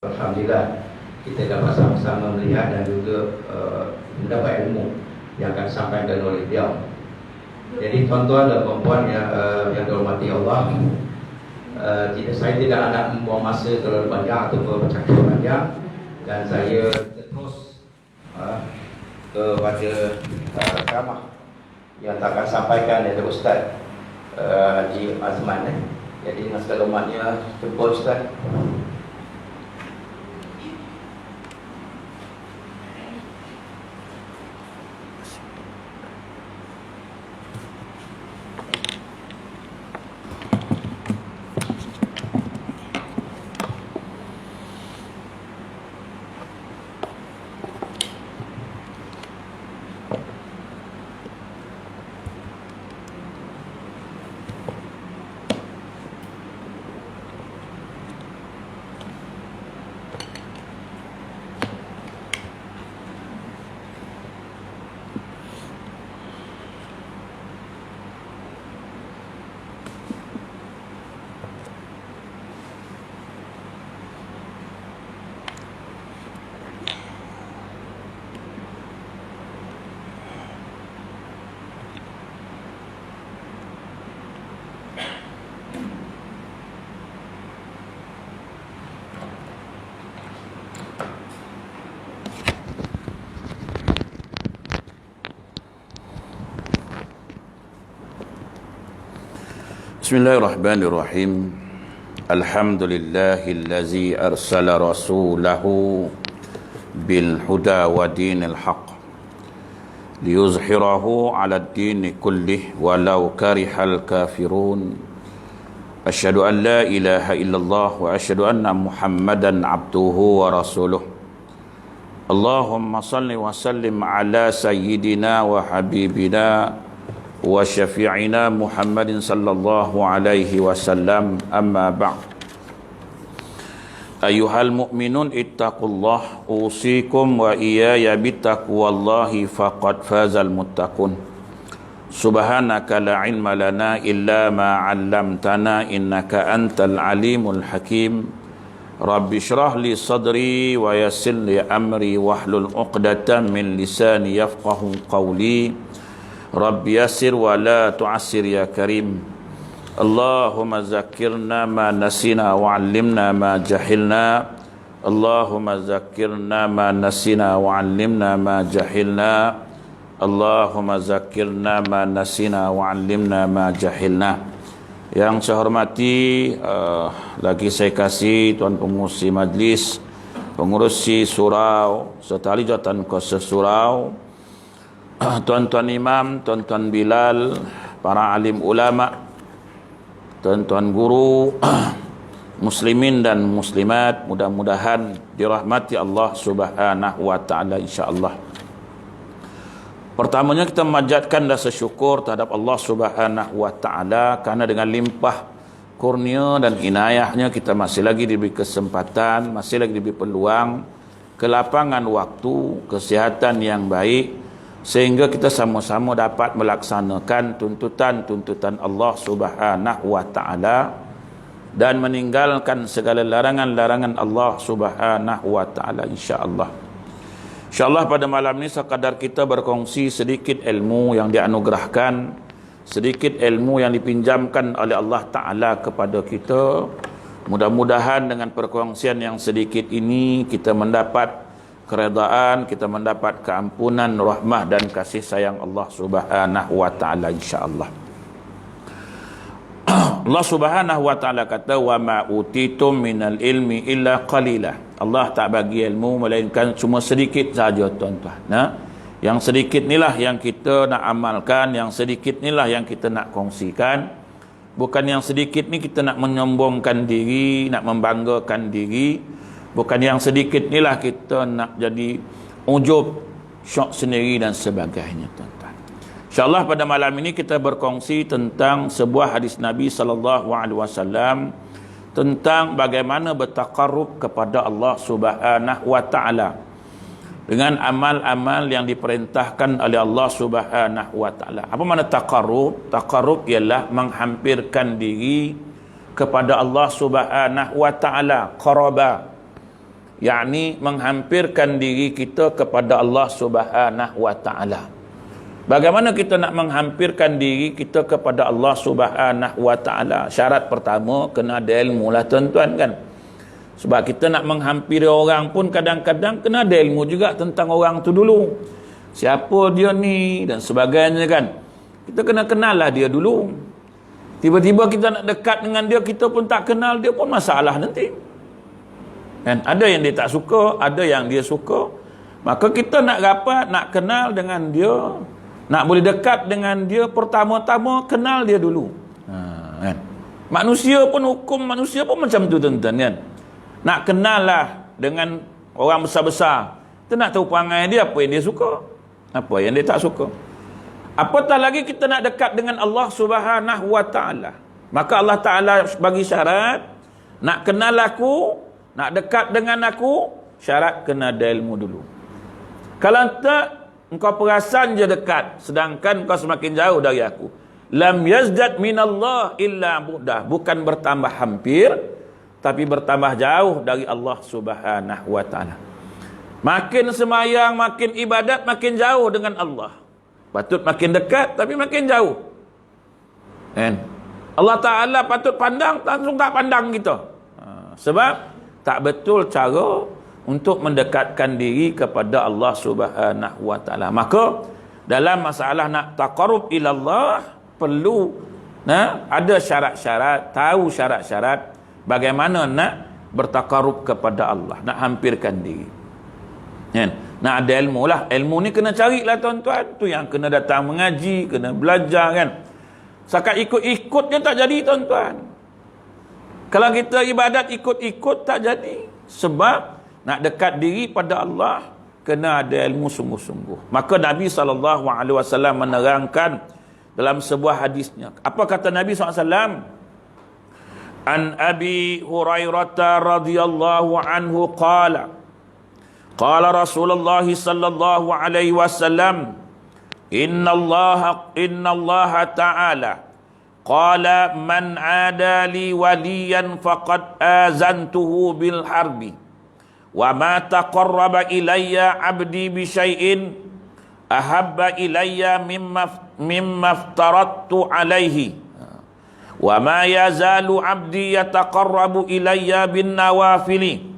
Alhamdulillah kita dapat sama-sama melihat dan juga mendapat ilmu yang akan disampaikan oleh beliau. Jadi tuan-tuan dan puan-puan yang dihormati Allah, saya tidak nak membuang masa terlalu banyak atau bercakap panjang, dan saya terus kepada ceramah yang akan sampaikan dari Ustaz Haji Azman. Jadi dengan segala hormatnya, jumpa Ustaz. Bismillahirrahmanirrahim. Alhamdulillahillazi arsala rasulahu bil huda wa dinil haq liyuzhirahu 'ala ad-din kullih walau karihal kafirun. Asyhadu an la ilaha illallah wa asyhadu anna Muhammadan abduhu wa rasuluh. Allahumma salli wa sallim ala sayyidina wa habibina wa syafi'ina Muhammadin sallallahu alaihi wasallam, amma ba'd. Ayuhal mu'minun ittaqullah, usikum wa iyaya bittaqwallahi faqad fazal muttaqun. Subhanaka la ilma lana illa ma 'allamtana innaka antal alimul hakim. Rabbi shrah li sadri wa yassir li amri wahlul 'uqdatam min lisani yafqahu qawli. Rabbi yassir wa la tu'assir ya karim. Allahumma zakkirna ma nasina wa 'allimna ma jahilna. Allahumma zakkirna ma nasina wa 'allimna ma jahilna. Allahumma zakkirna ma nasina wa 'allimna ma jahilna. Yang saya hormati, lagi saya kasih tuan pengurusi majlis, pengurusi surau serta ahli jawatan kuasa surau, tuan-tuan imam, tuan-tuan bilal, para alim ulama, tuan-tuan guru, muslimin dan muslimat, mudah-mudahan dirahmati Allah Subhanahu wa taala insyaallah. Pertamanya kita memanjatkan rasa syukur terhadap Allah Subhanahu wa taala kerana dengan limpah kurnia dan inayahnya kita masih lagi diberi kesempatan, masih lagi diberi peluang, kelapangan waktu, kesihatan yang baik, sehingga kita sama-sama dapat melaksanakan tuntutan-tuntutan Allah Subhanahu wa taala dan meninggalkan segala larangan-larangan Allah Subhanahu wa taala insya-Allah. Insya-Allah pada malam ini sekadar kita berkongsi sedikit ilmu yang dianugerahkan, sedikit ilmu yang dipinjamkan oleh Allah taala kepada kita. Mudah-mudahan dengan perkongsian yang sedikit ini kita mendapat keredaan, kita mendapat keampunan, rahmah dan kasih sayang Allah Subhanahu wa taala insya-Allah. Allah Subhanahu wa taala kata, wa ma utitum minal ilmi illa qalila. Allah tak bagi ilmu melainkan cuma sedikit saja tuan-tuan. Yang sedikit inilah yang kita nak amalkan, yang sedikit inilah yang kita nak kongsikan. Bukan yang sedikit ni kita nak menyombongkan diri, nak membanggakan diri. Bukan yang sedikit inilah kita nak jadi ujub, syok sendiri dan sebagainya tuan-tuan. InsyaAllah pada malam ini kita berkongsi tentang sebuah hadis Nabi SAW tentang bagaimana bertaqarrub kepada Allah Subhanahu wa taala dengan amal-amal yang diperintahkan oleh Allah Subhanahu wa taala. Apa makna taqarrub? Taqarrub ialah menghampirkan diri kepada Allah Subhanahu wa taala, qaraba. yakni menghampirkan diri kita kepada Allah Subhanahu wa taala. Bagaimana kita nak menghampirkan diri kita kepada Allah Subhanahu wa taala? Syarat pertama kena ada ilmu lah tuan-tuan kan. Sebab kita nak menghampiri orang pun kadang-kadang kena ada ilmu juga tentang orang tu dulu. Siapa dia ni dan sebagainya kan. Kita kena kenal lah dia dulu. Tiba-tiba kita nak dekat dengan dia, kita pun tak kenal, dia pun masalah nanti. Kan? Ada yang dia tak suka, ada yang dia suka. Maka kita nak rapat, nak kenal dengan dia, nak boleh dekat dengan dia, pertama-tama kenal dia dulu. Kan? Manusia pun, hukum manusia pun macam tu tuan-tuan kan. Nak kenal lah dengan orang besar-besar. Kita nak tahu perangai dia, apa yang dia suka, apa yang dia tak suka. Apatah lagi kita nak dekat dengan Allah Subhanahu wa taala. Maka Allah Taala bagi syarat, nak kenal aku, nak dekat dengan aku, syarat kena ada ilmu dulu. Kalau tak, engkau perasan je dekat, sedangkan engkau semakin jauh dari aku. Lam yazdad minallah illa bu'dah. Bukan bertambah hampir, tapi bertambah jauh dari Allah Subhanahu wa taala. Makin semayang, makin ibadat, makin jauh dengan Allah. Patut makin dekat, tapi makin jauh. Kan? Allah Ta'ala patut pandang, langsung tak pandang kita. Sebab tak betul cara untuk mendekatkan diri kepada Allah Subhanahu wa taala. Maka dalam masalah nak taqarrub ila Allah perlu ada syarat-syarat, tahu syarat-syarat bagaimana nak bertaqarrub kepada Allah, nak hampirkan diri. Kan? Nak ada ilmu lah. Ilmu ni kena carilah tuan-tuan. Tu yang kena datang mengaji, kena belajar kan. Sakat ikut-ikut je tak jadi tuan-tuan. Kalau kita ibadat ikut-ikut tak jadi. Sebab nak dekat diri pada Allah kena ada ilmu sungguh-sungguh. Maka Nabi SAW menerangkan dalam sebuah hadisnya. Apa kata Nabi SAW? An Abi Hurairah radhiyallahu anhu qala Qala Rasulullah sallallahu alaihi wasallam Inna Allah ta'ala qala man ada li waliyan faqad azantuhu bil harbi wa ma taqarraba ilayya 'abdi bi syai'in ahabba ilayya mimma aftaradtu alaihi wa ma yazalu 'abdi yataqarrabu ilayya bin nawafili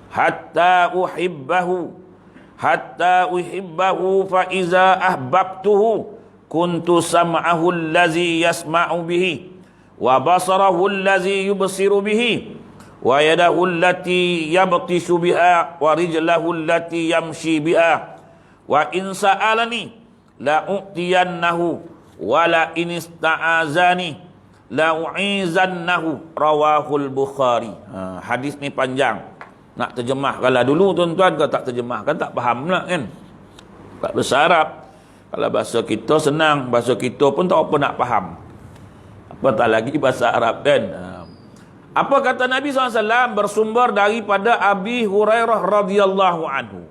hatta uhibbahu fa iza ahbabtuhu kuntu sam'ahu allazi yasma'u bihi wa basarahu allazi yubsiru bihi wa yadahu allati yabtishu biha wa rijlahu allati yamshi biha wa in sa'alani la u'tiyannahu wa la in ista'azani la u'izannahu rawahul Bukhari. Hadis ni panjang. Nak terjemahkanlah dulu tuan-tuan, kalau tak terjemahkan tak faham lah kan. Tak bahasa Arab. Kalau bahasa kita senang, bahasa kita pun tak apa nak faham. Apatah lagi bahasa Arab kan. Apa kata Nabi SAW bersumber daripada Abi Hurairah radhiyallahu anhu.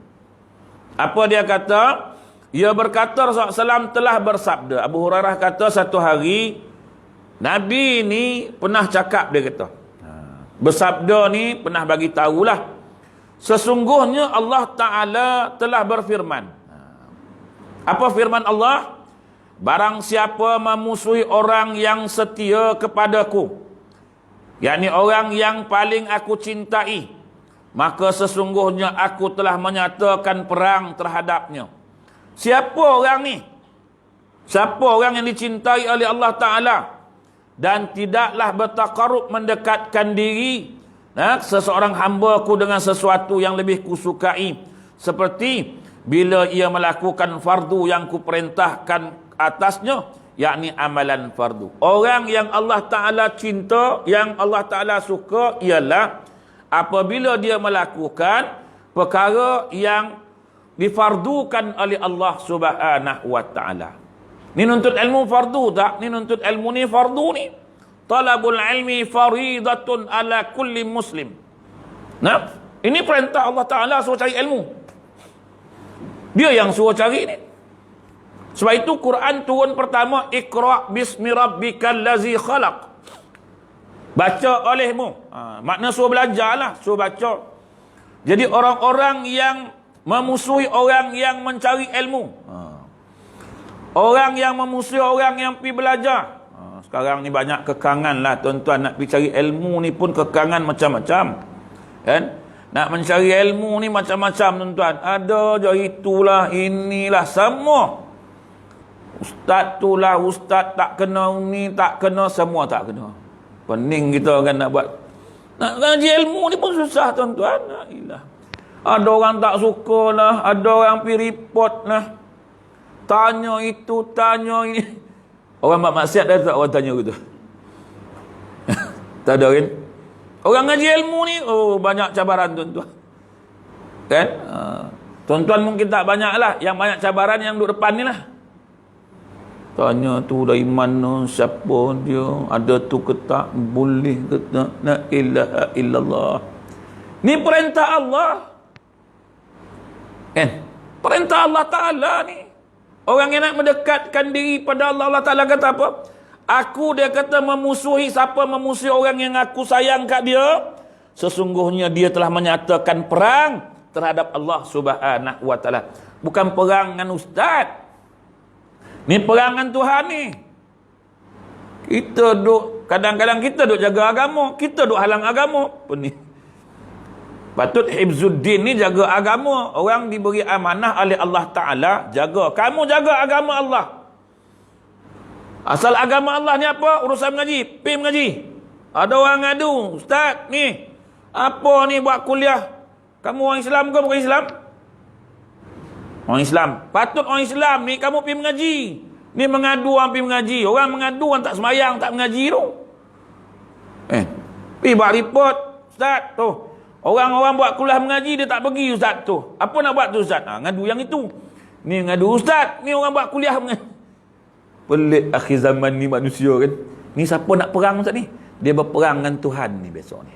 Apa dia kata? Ia berkata Rasulullah SAW telah bersabda. Abu Hurairah kata satu hari Nabi ni pernah cakap, dia kata. Bersabda ni pernah bagi tahulah. Sesungguhnya Allah Ta'ala telah berfirman. Apa firman Allah? Barang siapa memusuhi orang yang setia kepadaku, yakni orang yang paling aku cintai, maka sesungguhnya aku telah menyatakan perang terhadapnya. Siapa orang ni? Siapa orang yang dicintai oleh Allah Ta'ala dan tidaklah bertaqarrub mendekatkan diri seseorang hamba-Ku dengan sesuatu yang lebih kusukai, seperti bila ia melakukan fardu yang Kuperintahkan atasnya, yakni amalan fardu. Orang yang Allah Ta'ala cinta, yang Allah Ta'ala suka ialah apabila dia melakukan perkara yang difardukan oleh Allah Subhanahu wa Ta'ala. Ni nuntut ilmu fardu tak? Ni nuntut ilmu ni fardu ni. Talabul ilmi faridatun ala kulli muslim. Nah, ini perintah Allah Ta'ala suruh cari ilmu. Dia yang suruh cari ni. Sebab itu Quran turun pertama, Iqra' bismi rabbikal ladzi khalaq. Baca olehmu. Makna suruh belajar lah, suruh baca. Jadi orang-orang yang memusuhi orang yang mencari ilmu. Orang yang memusuhi orang yang pergi belajar. Sekarang ni banyak kekangan lah tuan-tuan. Nak pergi cari ilmu ni pun kekangan macam-macam. Kan? Nak mencari ilmu ni macam-macam tuan-tuan. Ada je itulah, inilah, semua. Ustaz tu lah, ustaz tak kena ni, tak kena, semua tak kena. Pening kita kan nak buat. Nak ngaji ilmu ni pun susah tuan-tuan. Ada orang tak suka lah, ada orang pergi report lah. Tanya itu, tanya ini. Orang buat maksiat dah tak orang tanya gitu. Tak ada kan? Orang ngaji ilmu ni, banyak cabaran tuan-tuan. Kan? Tuan-tuan mungkin tak banyak lah. Yang banyak cabaran yang duduk depan ni lah. Tanya tu dari mana, siapa dia, ada tu ke tak, boleh ke tak, la ilaha illallah. Ni perintah Allah. Kan? Perintah Allah Ta'ala ni. Orang yang nak mendekatkan diri pada Allah, Allah Ta'ala kata apa? Aku, dia kata, memusuhi siapa memusuhi orang yang aku sayang kat dia, sesungguhnya dia telah menyatakan perang terhadap Allah Subhanahu wa Ta'ala. Bukan perang dengan ustaz. Ni perangan Tuhan ni. Kita duk, kadang-kadang kita duk jaga agama, kita duk halang agama. Apa ni? Patut hifzuddin ni jaga agama. Orang diberi amanah oleh Allah Ta'ala, jaga. Kamu jaga agama Allah. Asal agama Allah ni apa? Urusan mengaji, pergi mengaji. Ada orang ngadu, ustaz ni, apa ni buat kuliah? Kamu orang Islam ke bukan Islam? Orang Islam. Patut orang Islam ni kamu pergi mengaji. Ni mengadu orang pergi mengaji. Orang mengadu orang tak semayang, tak mengaji tu. Pergi buat report, ustaz tu. Orang-orang buat kuliah mengaji, dia tak pergi ustaz tu. Apa nak buat tu ustaz? Ngadu yang itu. Ni ngadu ustaz, ni orang buat kuliah mengaji. Pelik akhir zaman ni manusia kan. Ni siapa nak perang ustaz ni? Dia berperang dengan Tuhan ni besok ni.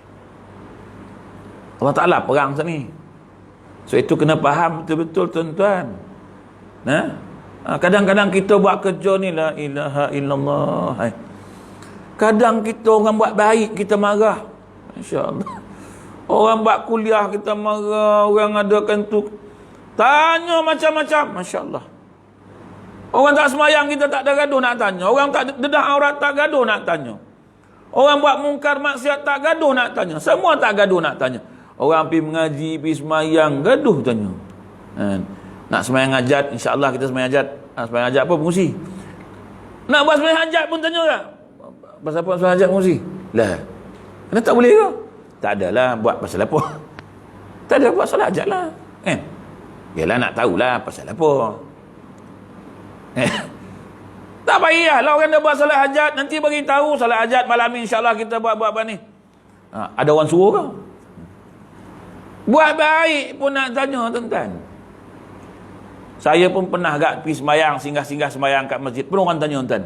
Allah Ta'ala perang ustaz ni. So itu kena faham betul-betul tuan-tuan. Kadang-kadang kita buat kerja ni la ilaha illallah. Kadang kita orang buat baik kita marah. Masya-Allah. Orang buat kuliah kita marah, orang adakan tu tanya macam-macam, masya-Allah. Orang tak semayang kita tak ada gaduh nak tanya. Orang tak dedah aurat tak gaduh nak tanya. Orang buat mungkar maksiat tak gaduh nak tanya. Semua tak gaduh nak tanya. Orang pergi mengaji, pergi semayang, gaduh tanya. Nak semayang hajat, insya-Allah kita semayang hajat. Semayang hajat apa fungsi? Nak buat semayang hajat pun tanya tak? Pasal apa semayang hajat fungsi? Lah. Kenapa tak boleh ke? Tak adalah buat pasal apa. Tak ada buat solat hajat lah. Yalah nak tahulah pasal apa. Tak payahlah orang dah buat solat hajat, nanti bagi tahu solat hajat malam ni insya-Allah kita buat apa ni. Ada orang suruh ke? Buat baik pun nak tanya tuan-tuan. Saya pun pernah agak pergi semayang, singgah-singgah semayang kat masjid. Pun orang tanya tuan-tuan.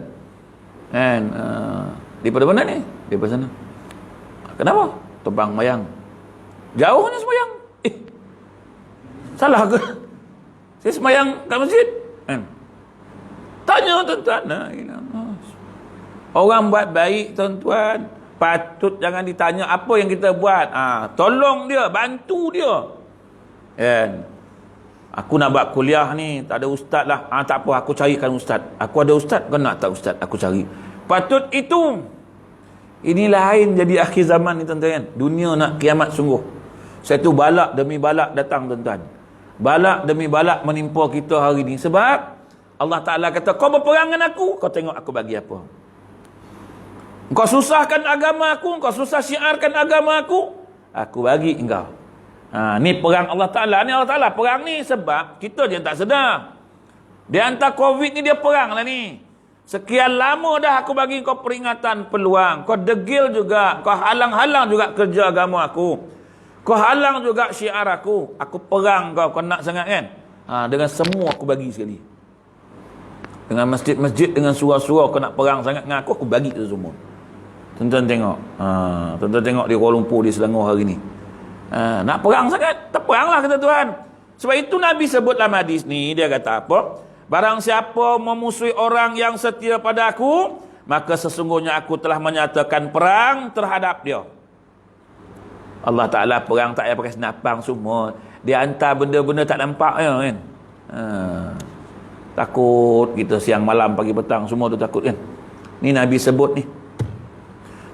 Daripada mana ni? Daripada sana. Kenapa? Tebang mayang. Jauhnya semayang. Salah ke? Saya semayang kat masjid. Tanya tuan-tuan. Orang buat baik tuan-tuan, patut jangan ditanya apa yang kita buat. Tolong dia, bantu dia. Aku nak buat kuliah ni, tak ada ustaz lah. Tak apa, aku carikan ustaz. Aku ada ustaz, kau nak tak ustaz? Aku cari. Patut itu. Ini lain jadi akhir zaman ni tuan-tuan. Dunia nak kiamat sungguh. Satu balak demi balak datang tuan-tuan. Balak demi balak menimpa kita hari ni. Sebab Allah Ta'ala kata, kau berperang dengan aku, kau tengok aku bagi apa. Kau susahkan agama aku, kau susah syiarkan agama aku bagi engkau. Ni perang Allah Ta'ala. Ni Allah Ta'ala perang ni sebab kita je tak sedar. Dia hantar COVID ni dia perang lah ni. Sekian lama dah aku bagi kau peringatan peluang. Kau degil juga. Kau halang-halang juga kerja agama aku. Kau halang juga syiar aku. Aku perang kau. Kau nak sangat kan? Dengan semua aku bagi sekali. Dengan masjid-masjid, dengan surau-surau kau nak perang sangat dengan aku bagi itu semua. Tuan-tuan tengok. Tuan-tuan tengok di Kuala Lumpur, di Selangor hari ni. Nak perang sangat. Terperanglah kata Tuhan. Sebab itu Nabi sebut dalam hadis ni. Dia kata apa? Barang siapa memusuhi orang yang setia pada aku, maka sesungguhnya aku telah menyatakan perang terhadap dia. Allah Ta'ala perang tak payah pakai senapang semua. Dia hantar benda-benda tak nampak kan. Takut kita siang malam pagi petang semua tu takut kan. Ni Nabi sebut ni.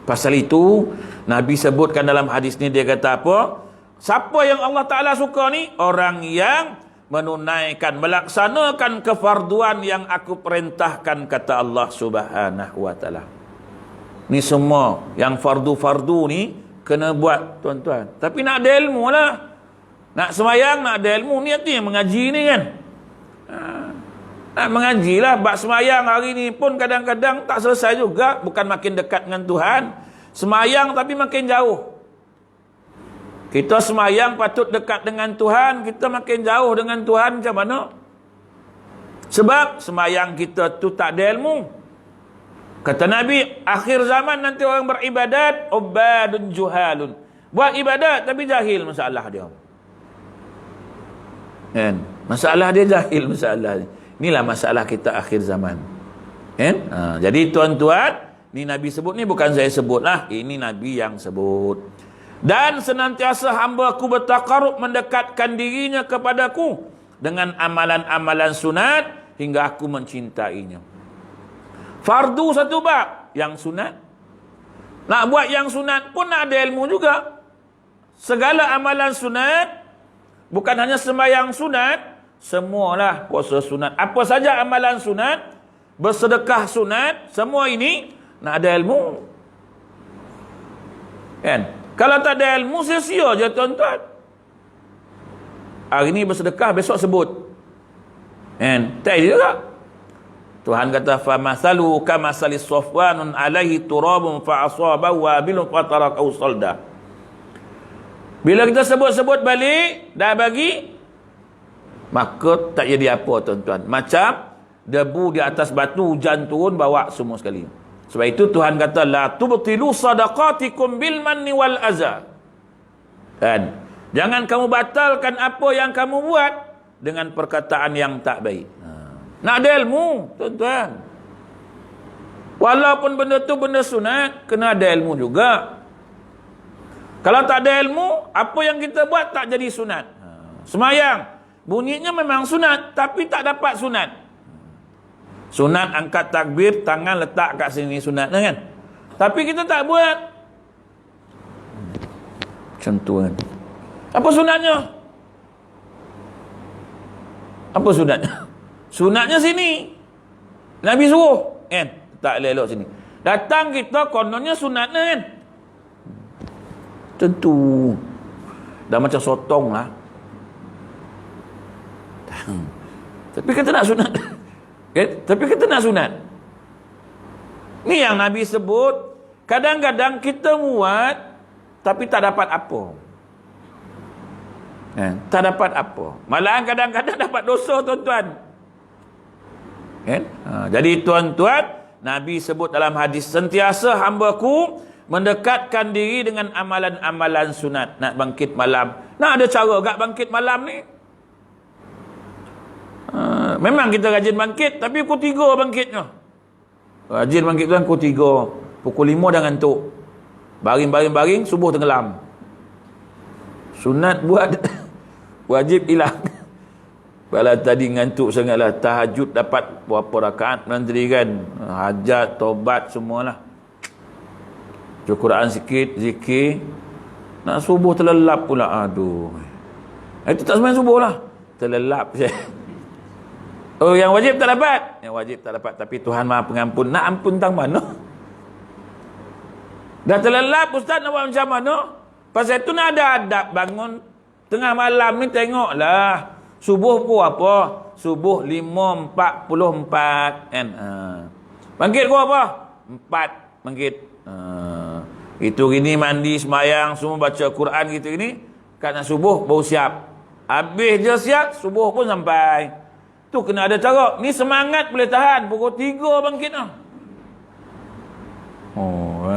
Pasal itu Nabi sebutkan dalam hadis ni, dia kata apa? Siapa yang Allah Ta'ala suka ni? Orang yang menunaikan, melaksanakan kefarduan yang aku perintahkan, kata Allah Subhanahu wa Ta'ala. Ni semua yang fardu-fardu ni kena buat tuan-tuan. Tapi nak ada ilmu lah. Nak semayang, nak ada ilmu. Ni yang mengaji ni kan. Nak mengaji lah. Bak semayang hari ni pun kadang-kadang tak selesai juga. Bukan makin dekat dengan Tuhan. Semayang tapi makin jauh. Kita semayang patut dekat dengan Tuhan, kita makin jauh dengan Tuhan macam mana? Sebab semayang kita tu tak ada ilmu. Kata Nabi, akhir zaman nanti orang beribadat ubadun juhalun. Buat ibadat tapi jahil masalah dia. Kan? Masalah dia jahil masalah. Inilah masalah kita akhir zaman. Kan? Jadi tuan-tuan, ni Nabi sebut ni bukan saya sebut lah. Ini Nabi yang sebut. Dan senantiasa hamba-Ku bertakarub mendekatkan dirinya kepadaku dengan amalan-amalan sunat hingga aku mencintainya. Fardu satu bab, yang sunat. Nak buat yang sunat pun nak ada ilmu juga. Segala amalan sunat, bukan hanya sembahyang sunat, semualah puasa sunat. Apa saja amalan sunat, bersedekah sunat, semua ini nak ada ilmu. Kan? Kalau tak ada ilmu, sia-sia je tuan-tuan. Hari ni bersedekah, besok sebut. Kan? Tak ada juga. Tuhan kata, فَمَثَلُوا كَمَثَلِ صَفْوَانٌ عَلَيْهِ تُرَابٌ فَأَصَابَهُ وَابِلٌ فَتَرَكَهُ صَلْدًا. Bila kita sebut-sebut balik, dah bagi, maka tak jadi apa tuan-tuan. Macam debu di atas batu, hujan turun, bawa semua sekali. Sebab itu Tuhan kata, la tubtilu sadaqatikum bil manni wal aza. Kan? Jangan kamu batalkan apa yang kamu buat dengan perkataan yang tak baik. Nak ada ilmu, tuan-tuan. Walaupun benda tu benda sunat, kena ada ilmu juga. Kalau tak ada ilmu, apa yang kita buat tak jadi sunat. Semayang, bunyinya memang sunat, tapi tak dapat sunat. Sunat angkat takbir, tangan letak kat sini sunat kan. Tapi kita tak buat. Macam tu kan. Apa sunatnya? Apa sunatnya? Sunatnya sini. Nabi suruh kan. Tak elok sini. Datang kita kononnya sunatnya kan. Tentu. Dah macam sotong lah. Tapi kita nak sunat. Okay? Tapi kita nak sunat. Ni yang Nabi sebut. Kadang-kadang kita buat tapi tak dapat apa. Tak dapat apa. Malahan kadang-kadang dapat dosa tuan-tuan. Jadi tuan-tuan, Nabi sebut dalam hadis, sentiasa hamba-Ku mendekatkan diri dengan amalan-amalan sunat. Nak bangkit malam. Nak ada cara gak bangkit malam ni? Memang kita rajin bangkit, tapi pukul 3 bangkitnya. Rajin bangkit tu kan pukul 3. Pukul 5 dah ngantuk. Baring, subuh tenggelam. Sunat buat, wajib hilang. Kalau tadi ngantuk sangatlah, tahajud dapat berapa rakaat nanti kan. Hajat, tobat semualah. Baca Quran sikit, zikir. Nak subuh terlelap pula. Aduh. Itu tak sembahyang subuh lah. Terlelap saya. Oh, yang wajib tak dapat. Yang wajib tak dapat. Tapi Tuhan Maha Pengampun. Nak ampun tang mana? Dah terlelap ustaz nak buat macam mana? Pasal itu nak ada adab. Bangun tengah malam ni tengoklah. Subuh pun apa? Subuh 5.44 kan? Bangkit kau apa? 4 bangkit. Itu gini mandi semayang semua baca Quran gitu gini. Kat nak subuh baru siap. Habis je siap, subuh pun sampai. Tu kena ada cara. Ni semangat boleh tahan. Pukul 3 bangkit lah. Oh,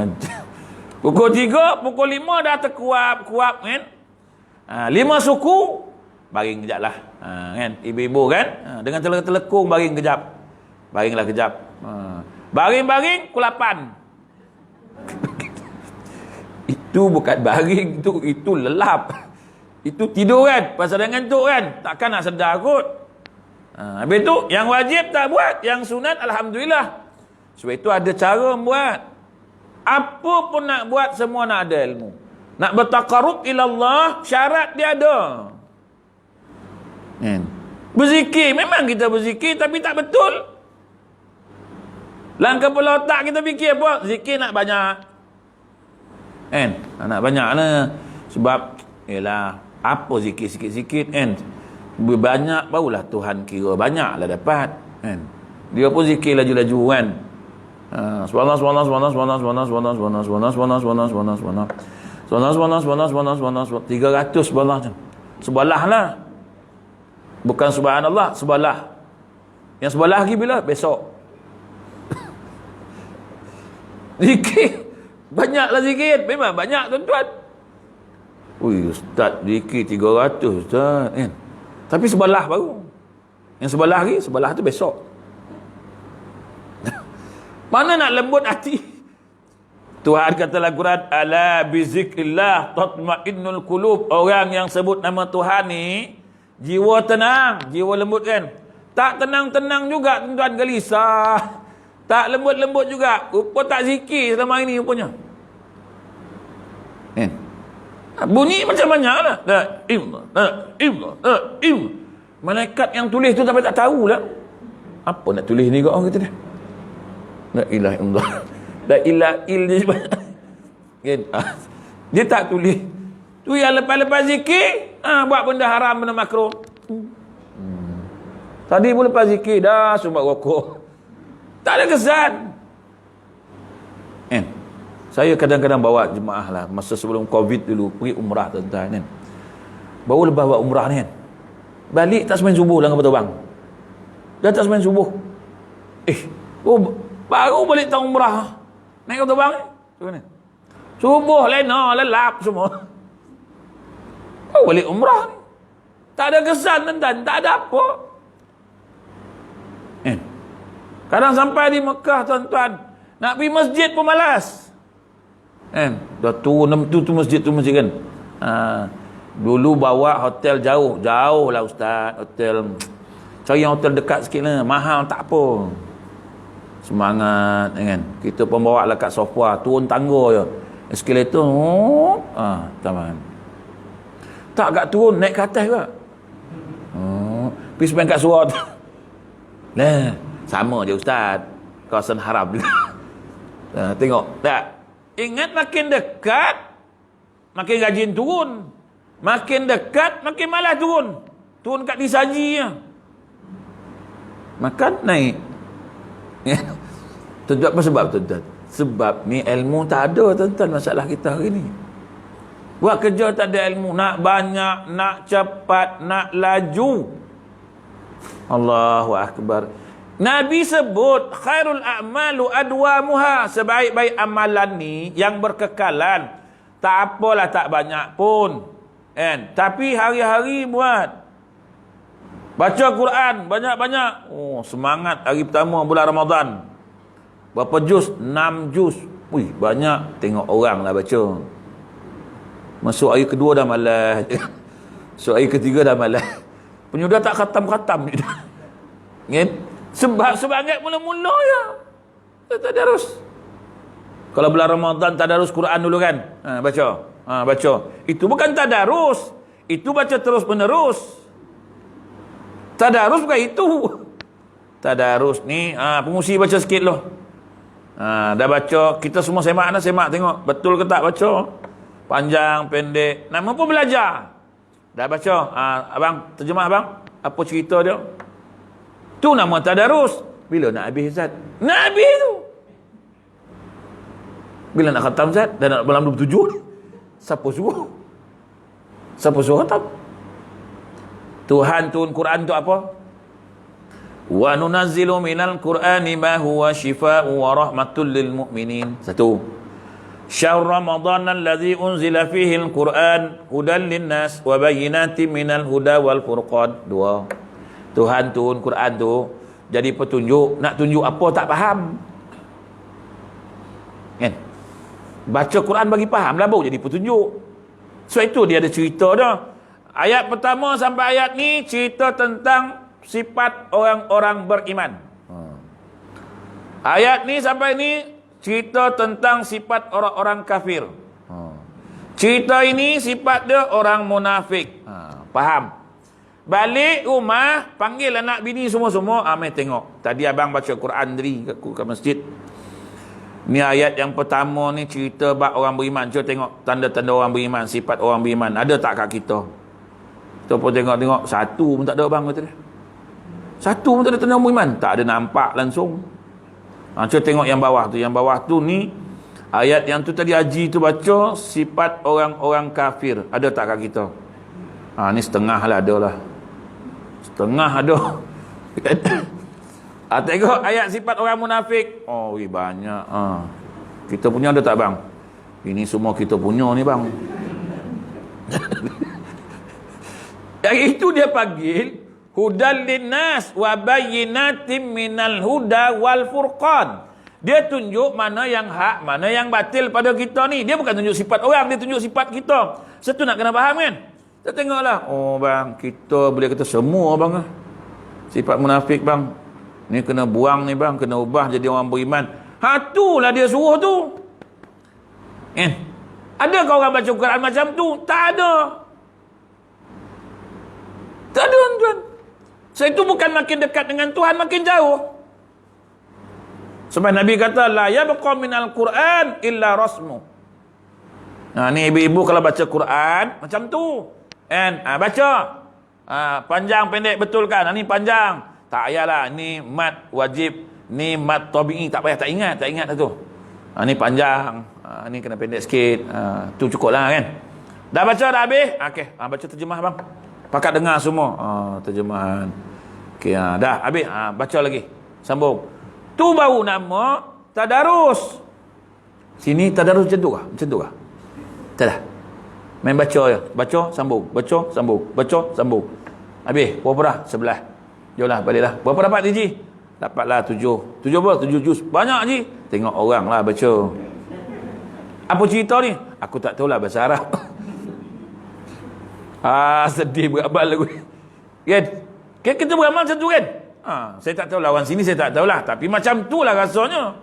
pukul 3, pukul 5 dah terkuap kan? 5 suku, baring kejap lah. Kan? Ibu-ibu kan? Dengan telekung baring kejap. Baringlah kejap. Baring-baring, pukul 8. Itu bukan baring, itu lelap. Itu tidur kan, pasal dia ngantuk kan, takkan nak sedar kot. Habis tu yang wajib tak buat, yang sunat alhamdulillah. Sebab itu ada cara buat. Apa pun nak buat, semua nak ada ilmu. Nak bertaqarrub ila Allah, syarat dia ada. Berzikir, memang kita berzikir tapi tak betul. Dalam kepala otak kita fikir apa? Zikir nak banyak. Nak banyak lah. Sebab yalah, apa zikir sikit-sikit banyak barulah Tuhan kira banyak lah dapat. Dia pun zikir laju-laju kan. Subhanallah subhanallah subhanallah subhanallah subhanallah subhanallah subhanallah subhanallah subhanallah subhanallah subhanallah subhanallah 300 subhanallah. Sebelah lah. Bukan subhanallah, sebelah. Yang sebelah lagi bila? Besok. Zikir. Banyaklah zikir. Memang banyak tuan-tuan. Ui, ustaz zikir 300 ustaz. Tapi sebelah baru. Yang sebelah lagi, sebelah tu besok. Mana nak lembut hati? Tuhan kata dalam Quran, ala bizikrillah tatma'innul qulub. Orang yang sebut nama Tuhan ni, jiwa tenang, jiwa lembut kan. Tak tenang-tenang juga tuan-tuan, gelisah. Tak lembut-lembut juga. Rupa tak zikir selama ini rupanya. Bunyi macam banyak lah. La ilah. Malaikat yang tulis tu sampai tak tahulah. Apa nak tulis ni kau kata dia? La ilaha illallah. La ilaha illallah. Dia tak tulis. Tu yang lepas-lepas zikir, buat benda haram, benda makruh. Tadi pun lepas zikir dah sumbat rokok. Tak ada kesan. Saya kadang-kadang bawa jemaah lah masa sebelum Covid dulu pergi umrah tuan-tuan kan. Baru lepas buat umrah ni kan. Balik tak sembahyang subuh lah dengan bang. Dah tak sembahyang subuh. Baru balik tahun umrah. Naik kata bang ni. Subuh lena, lelap semua. Baru balik umrah ni. Tak ada kesan tuan-tuan, tak ada apa. Kadang sampai di Mekah tuan-tuan, nak pergi masjid pun malas. Dah turun tu masjid kan. Dulu bawa hotel jauh lah ustaz, hotel. Cari yang hotel dekat sikit lah, mahal tak apa. Semangat kan. Kita pun bawa lah kat sofa, turun tangga je. Eskalator, taman. Tak kat turun, naik ke atas juga. Pergi sebenarnya kat surat. Lah, sama je ustaz, kawasan haram juga. Tengok tak, ingat makin dekat makin rajin turun, makin dekat makin malas turun kat disaji je. Makan naik. Tuan-tuan, apa sebab tuan-tuan? Sebab ni ilmu tak ada tuan-tuan, masalah kita hari ni. Buat kerja tak ada ilmu, nak banyak, nak cepat, nak laju. Allahu akbar. Nabi sebut khairul a'malu adwamuha, sebaik-baik amalan ni yang berkekalan. Tak apalah tak banyak pun. Tapi hari-hari buat. Baca Quran banyak-banyak. Semangat hari pertama bulan Ramadan. Berapa juz? 6 juz. Wih, banyak. Tengok orang lah baca. Masuk hari kedua dah malas. Masuk hari ketiga dah malas. Penyudah tak khatam-khatam. Sebab sebagai mula-mula ya. Tadarus. Kalau bulan Ramadan tadarus Quran dulu kan. Baca. Itu bukan tadarus. Itu baca terus menerus. Tadarus bukan itu. Tadarus ni pengusi baca sikit loh. Dah baca, kita semua semak tengok betul ke tak baca. Panjang, pendek, nama pun belajar. Dah baca, abang terjemah abang, apa cerita dia? Tu nama tadarus. Bila nak habis Ustaz? Nak habis tu. Bila nak khatam Ustaz? Dah nak malam 27. Siapa suruh? Siapa suruh khatam? Tuhan turun Quran tu apa? Wa nunazzilu minal Qur'ani ma huwa shifaa'un wa rahmatul lil mu'minin. Satu. Syahr Ramadan alladzi unzila fihi al-Qur'an hudan lin-nas wa bayyinatin minal huda wal furqan. Dua. Tuhan turun Quran tu jadi petunjuk. Nak tunjuk apa tak faham. Kan? Baca Quran bagi faham lah, baru jadi petunjuk. Sebab itu dia ada cerita dah. Ayat pertama sampai ayat ni cerita tentang sifat orang-orang beriman. Ayat ni sampai ni cerita tentang sifat orang-orang kafir. Cerita ini sifat dia orang munafik. Faham? Balik rumah, panggil anak bini semua-semua, mari tengok. Tadi abang baca Quran tadi kat masjid. Ni ayat yang pertama ni cerita bab orang beriman. Cuba tengok tanda-tanda orang beriman, sifat orang beriman. Ada tak kat kita? Kita pun tengok-tengok, satu pun tak ada abang kata dia. Satu pun tak ada tanda orang beriman. Tak ada nampak langsung. Cuba tengok yang bawah tu. Yang bawah tu ni, ayat yang tu tadi Haji tu baca, sifat orang-orang kafir. Ada tak kat kita? Ni setengah lah ada lah. Setengah ada. Tengok ayat sifat orang munafik. Oh, banyak. Kita punya ada tak bang? Ini semua kita punya ni bang. Yang itu dia panggil hudal linnas wa bayyinatin minal huda wal furqan. Dia tunjuk mana yang hak, mana yang batil pada kita ni. Dia bukan tunjuk sifat orang, dia tunjuk sifat kita. Satu nak kena faham kan? Kita tengoklah. Oh bang, kita boleh kata semua bang. Sifat munafik bang. Ni kena buang ni bang, kena ubah jadi orang beriman. Itulah dia suruh tu. Adakah orang baca Quran macam tu? Tak ada. Tak ada tuan. Sebab itu bukan makin dekat dengan Tuhan, makin jauh. Sebab Nabi kata, la yabqa minal Quran illa rasmu. Ni ibu-ibu kalau baca Quran, macam tu. Baca. Panjang pendek betul kan? Ni panjang. Tak payahlah, ni mat wajib, ni mat tabi'i, tak payah, tak ingat tu. Ni panjang, ni kena pendek sikit. Tu cukup lah kan. Dah baca dah habis? Okey, baca terjemah bang. Pakat dengar semua. Terjemahan. Okey, dah habis. Baca lagi. Sambung. Tu baru nama tadarus. Sini tadarus macam tu kah? Macam tu kah? Tak dah. Main baca je. Baca, sambung. Baca, sambung. Baca, sambung. Habis. Berapa dah? 11. Jomlah, baliklah. Berapa dapat Haji? Dapatlah 7. 7 apa? 7 juz. Banyak Haji. Tengok orang lah baca. Apa cerita ni? Aku tak tahulah bahasa Arab. Sedih beramal lagu. Kan? Kita beramal macam tu kan? Saya tak tahu lawan sini, saya tak tahulah. Tapi macam tu lah rasanya.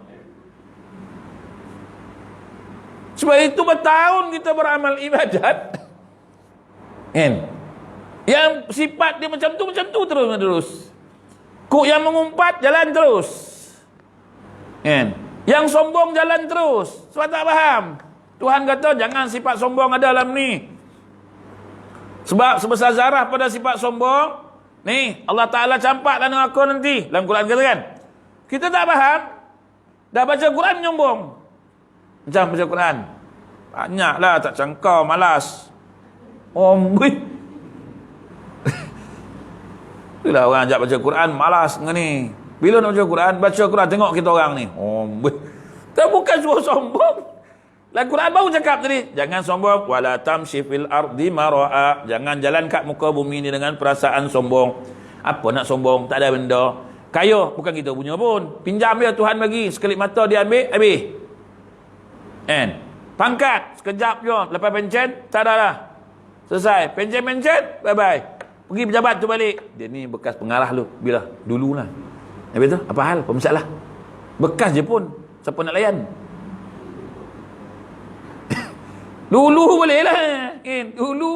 Sebab itu bertahun kita beramal ibadat. Kan? Yang sifat dia macam tu terus. Kok yang mengumpat jalan terus. Kan? Yang sombong jalan terus. Sebab tak faham. Tuhan kata jangan sifat sombong ada dalam ni. Sebab sebesar zarah pada sifat sombong, ni Allah Ta'ala campak dalam neraka nanti. Dalam Quran kata kan? Kita tak faham. Dah baca Quran nyombong. Macam baca Quran. Banyaklah tak cangkau, malas. Wih. Itulah orang ajak baca Quran, malas dengan ni. Bila nak baca Quran, tengok kita orang ni. Kita bukan suruh sombong. Lah Quran baru cakap tadi, jangan sombong. Wala tamshi fil ardi mara'a. Jangan jalan kat muka bumi ni dengan perasaan sombong. Apa nak sombong? Tak ada benda. Kaya, bukan kita punya pun. Pinjam dia Tuhan bagi. Sekelip mata dia ambil, habis. Pangkat, sekejap je. Lepas pencen, tak ada lah. Selesai. Pencen, bye-bye. Pergi pejabat tu balik. Dia ni bekas pengarah lu. Bila? Dululah. Habis tu, apa hal? Apa masalah? Bekas je pun. Siapa nak layan? Dulu boleh lah. Dulu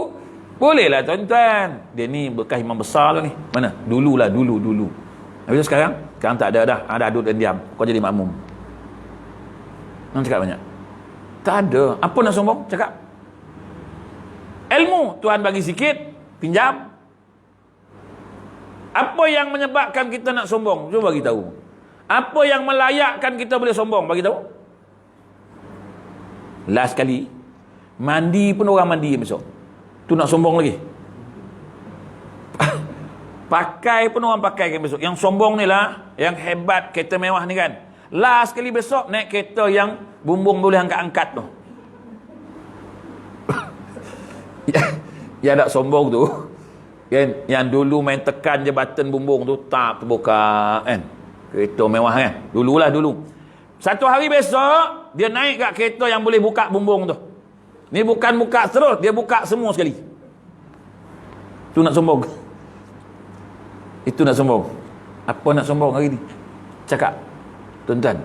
boleh lah tuan-tuan. Dia ni bekas imam besar lah ni. Mana? Dulu lah. Dulu. Habis tu sekarang? Sekarang tak ada dah. Ada duduk dan diam. Kau jadi makmum. Nak cakap banyak? Tak ada. Apa nak sombong? Cakap. Ilmu Tuhan bagi sikit. Pinjam. Apa yang menyebabkan kita nak sombong? Cuba bagi tahu. Apa yang melayakkan kita boleh sombong? Bagi tahu. Last kali, mandi pun orang mandi besok. Tu nak sombong lagi. Pakai pun orang pakai kan besok. Yang sombong ni lah, yang hebat kereta mewah ni kan. Last kali besok naik kereta yang bumbung boleh angkat-angkat tu. Ya nak sombong tu. Kan, yang dulu main tekan je button bumbung tu tak terbuka kan. Kereta mewah kan. Dulu. Satu hari besok dia naik kat kereta yang boleh buka bumbung tu. Ni bukan buka terus, dia buka semua sekali. Tu nak sombong. Itu nak sombong. Apa nak sombong hari ni? Cakap. Tuan-tuan.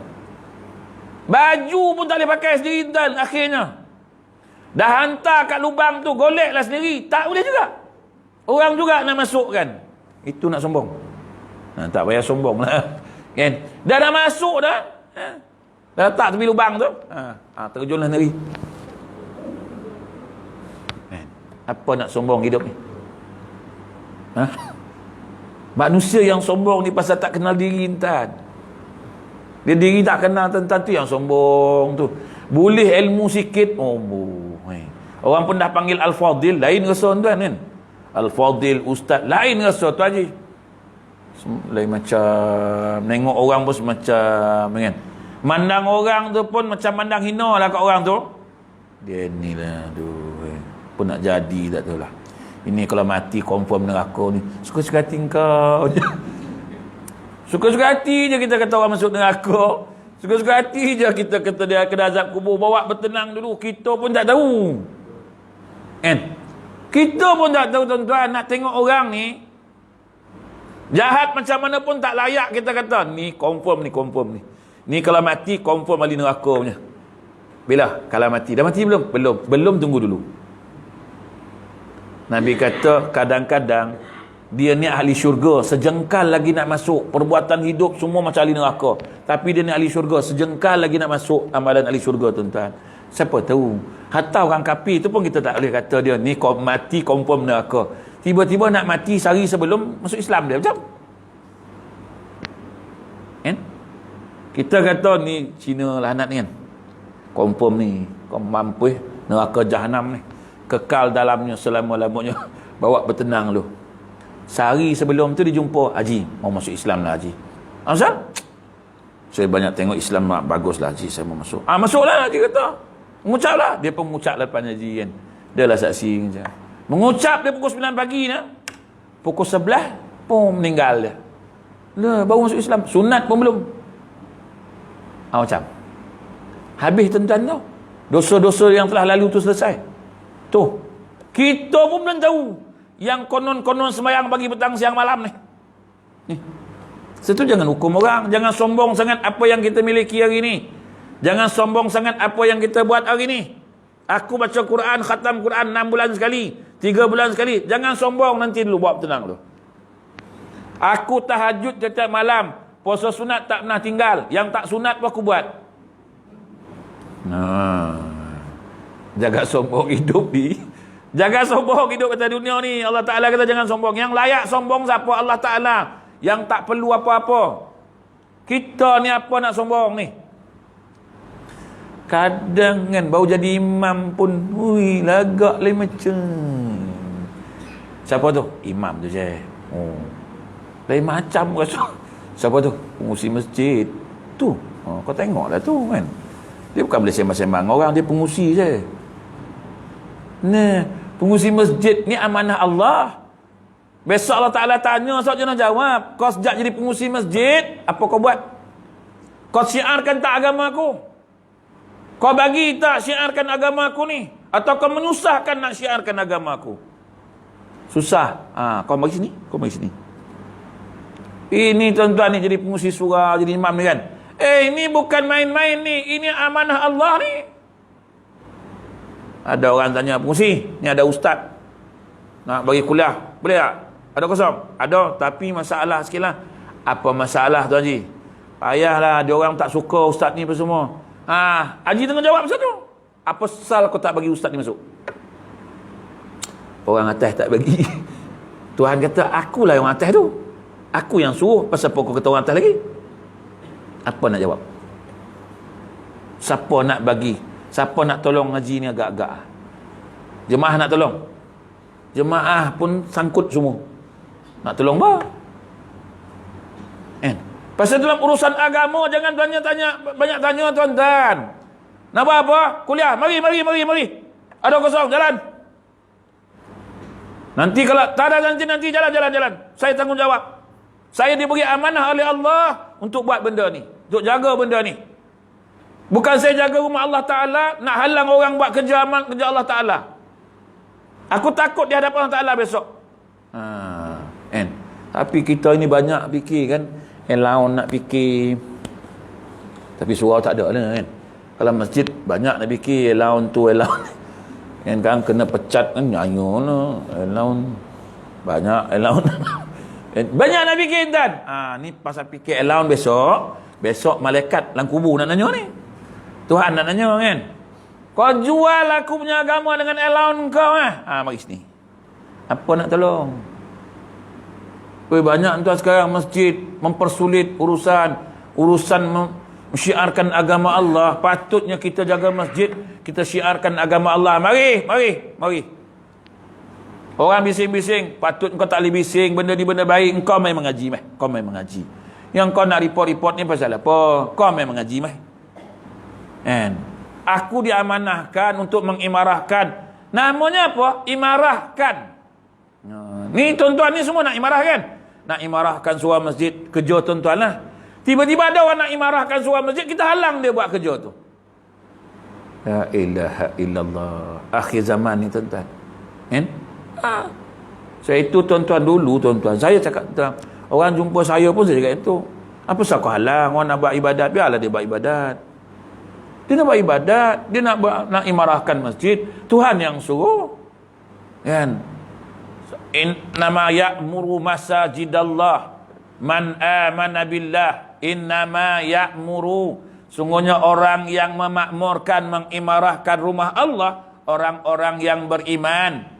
Baju pun tak boleh pakai sendiri, tuan. Akhirnya. Dah hantar kat lubang tu, goleklah sendiri. Tak boleh juga. Orang juga nak masukkan. Itu nak sombong. Tak payah sombong lah. Kan? Dah masuk dah. Dah letak tepi lubang tu. Terjunlah sendiri. Apa nak sombong hidup ni? Manusia yang sombong ni pasal tak kenal diri, tuan. Dia diri tak kenal, tuan, tu yang sombong tu. Boleh ilmu sikit, orang pun dah panggil Al-Fadil, lain rasa, tuan, kan? Al-Fadil, Ustaz, lain rasa, tu Haji. Lain macam nengok orang pun semacam, kan? Mandang orang tu pun macam mandang hina lah kat orang tu. Dia ni lah, pun nak jadi tak tahu lah. Ini kalau mati confirm neraka ni. Suka-suka hati kau je. Suka-suka hati je kita kata orang masuk neraka. Suka-suka hati je kita kata dia kena azab kubur. Bawa bertenang dulu. Kita pun tak tahu. Kan? Kita pun tak tahu, tuan-tuan. Nak tengok orang ni jahat macam mana pun tak layak kita kata. Ni confirm ni. Ni kalau mati confirm ahli neraka punya. Bila? Kalau mati. Dah mati belum? Belum, tunggu dulu. Nabi kata kadang-kadang dia ni ahli syurga, sejengkal lagi nak masuk. Perbuatan hidup semua macam ahli neraka, tapi dia ni ahli syurga, sejengkal lagi nak masuk amalan ahli syurga, tuan-tuan. Siapa tahu? Hatta orang kafir tu pun kita tak boleh kata dia ni mati confirm neraka. Tiba-tiba nak mati sehari sebelum masuk Islam dia macam. Kan? Kita kata ni Cina lah anak ni kan. Confirm ni, kau mampu neraka jahanam ni. Kekal dalamnya selama-lamanya. Bawa bertenang lu. Sehari sebelum tu dia jumpa Haji, mau masuk Islam lah Haji. Asal? Saya banyak tengok Islam, baguslah Haji, saya mau masuk. Masuklah Haji kata. Mengucap lah. Dia pun mengucap lepas Haji kan. Dia lah saksi macam. Mengucap dia pukul 9 pagi ni. Pukul 11 pun meninggal dia. Lah, baru masuk Islam. Sunat pun belum. Macam. Habis tuan-tuan tu. Dosa-dosa yang telah lalu tu selesai. Tu, kita pun belum tahu yang konon-konon sembahyang pagi, petang, siang, malam ni. Situ jangan hukum orang. Jangan sombong sangat apa yang kita miliki hari ni. Jangan sombong sangat apa yang kita buat hari ni. Aku baca Quran, khatam Quran 6 bulan sekali, 3 bulan sekali. Jangan sombong, nanti dulu buat tenang dulu. Aku tahajud setiap malam, puasa sunat tak pernah tinggal. Yang tak sunat pun aku buat. Jaga sombong hidup ni. Jaga sombong hidup kata dunia ni. Allah Ta'ala kata jangan sombong. Yang layak sombong siapa? Allah Ta'ala. Yang tak perlu apa-apa. Kita ni apa nak sombong ni? Kadang kan baru jadi imam pun lagak lain macam. Siapa tu? Imam tu je. Lain macam rasa. Siapa tu? Pengurusi masjid. Tu. Kau tengoklah tu kan. Dia bukan boleh sembang-sembang orang, dia pengurusi je. Nah, pengurusi masjid ni amanah Allah. Besok Allah Ta'ala tanya, sok jangan jawab. Kau sejak jadi pengurusi masjid, apa kau buat? Kau syiarkan tak agama aku? Kau bagi tak syiarkan agama aku ni? Atau kau menyusahkan nak syiarkan agama aku? Susah. Kau bagi sini, kau bagi sini. Ini tuan-tuan ni jadi pengurusi surau, jadi imam ni kan. Ini bukan main-main ni. Ini amanah Allah ni. Ada orang tanya pengurusi, ni ada ustaz nak bagi kuliah, boleh tak? Ada kosong? Ada, tapi masalah sikit lah. Apa masalah tu Haji? Payahlah, dia orang tak suka ustaz ni apa semua. Haji tengah jawab pasal tu. Apa sal kau tak bagi ustaz ni masuk? Orang atas tak bagi. Tuhan kata, akulah yang atas tu. Aku yang suruh, pasal apa kau kata orang atas lagi? Apa nak jawab? Siapa nak bagi? Siapa nak tolong Haji ni agak-agak? Jemaah nak tolong? Jemaah pun sangkut semua. Nak tolong apa? Pasal dalam urusan agama jangan tanya-tanya, banyak tanya tuan-tuan. Nak buat apa? Kuliah. Mari. Ada kosong, jalan. Nanti kalau tak ada nanti jalan. Saya tanggungjawab. Saya diberi amanah oleh Allah untuk buat benda ni, untuk jaga benda ni. Bukan saya jaga rumah Allah Ta'ala, nak halang orang buat kerja amal, kerja Allah Ta'ala. Aku takut di hadapan Allah Ta'ala besok. Kan? Tapi kita ini banyak fikir kan. Allowance nak fikir. Tapi surau tak ada lah kan. Kalau masjid banyak nak fikir. Allowance tu, allowance. Kan kena pecat kan. Ayo lah. Allowance. Banyak allowance. Banyak nak fikir kan. Ni pasal fikir allowance besok. Besok malaikat dalam kubur nak nanya ni. Tuhan nak nanya kan. Kau jual aku punya agama dengan allowance kau mari sini. Apa nak tolong? Banyak tuan sekarang masjid mempersulit urusan mensyiarkan agama Allah. Patutnya kita jaga masjid, kita syiarkan agama Allah. Mari. Orang bising-bising, patut kau tak boleh bising benda di benda baik. Engkau main mengaji meh. Kau main mengaji. Yang kau nak report ni pasal apa? Kau main mengaji meh. Kan? Aku diamanahkan untuk mengimarahkan. Namanya apa? Imarahkan. Ni tuan-tuan ni semua nak imarahkan. Nak imarahkan surau masjid, kerja tuan-tuan lah. Tiba-tiba ada orang nak imarahkan surau masjid, kita halang dia buat kerja tu. La ilaha illallah. Akhir zaman ni tuan-tuan. Kan? Saya itu tuan-tuan dulu tuan-tuan. Saya cakap tuan, orang jumpa saya pun saya cakap itu. Apa sah kau halang orang nak buat ibadat? Biarlah dia buat ibadat. Dia nak buat ibadat, dia nak imarahkan masjid, Tuhan yang suruh. Kan? Innama ya'muru masajidallah man amana billah. Innama ya'muru, sungguhnya orang yang memakmurkan, mengimarahkan rumah Allah, orang-orang yang beriman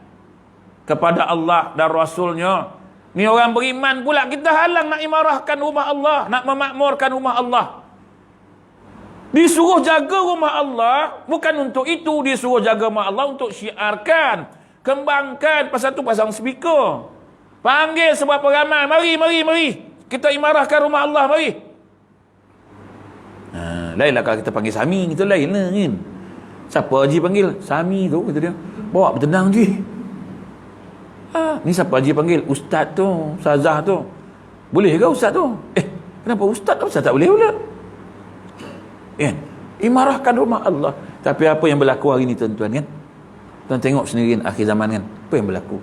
kepada Allah dan Rasulnya. Ni orang beriman pula kita halang nak imarahkan rumah Allah, nak memakmurkan rumah Allah. Disuruh jaga rumah Allah, bukan untuk itu. Disuruh jaga rumah Allah untuk syiarkan, kembangkan. Pasal tu pasang speaker, panggil seberapa ramai, mari kita imarahkan rumah Allah, mari. Lainlah kalau kita panggil Sami, kita lain lah kan. Siapa Haji panggil? Sami tu, kata dia. Bawa bertenang je. Ni siapa Haji panggil? Ustaz tu, Ustazah tu. Boleh ke Ustaz tu? Kenapa Ustaz tu? Ustaz tak boleh pula. Kan? Imarahkan rumah Allah. Tapi apa yang berlaku hari ni tuan-tuan kan? Tuan tengok sendiri kan, akhir zaman kan? Apa yang berlaku?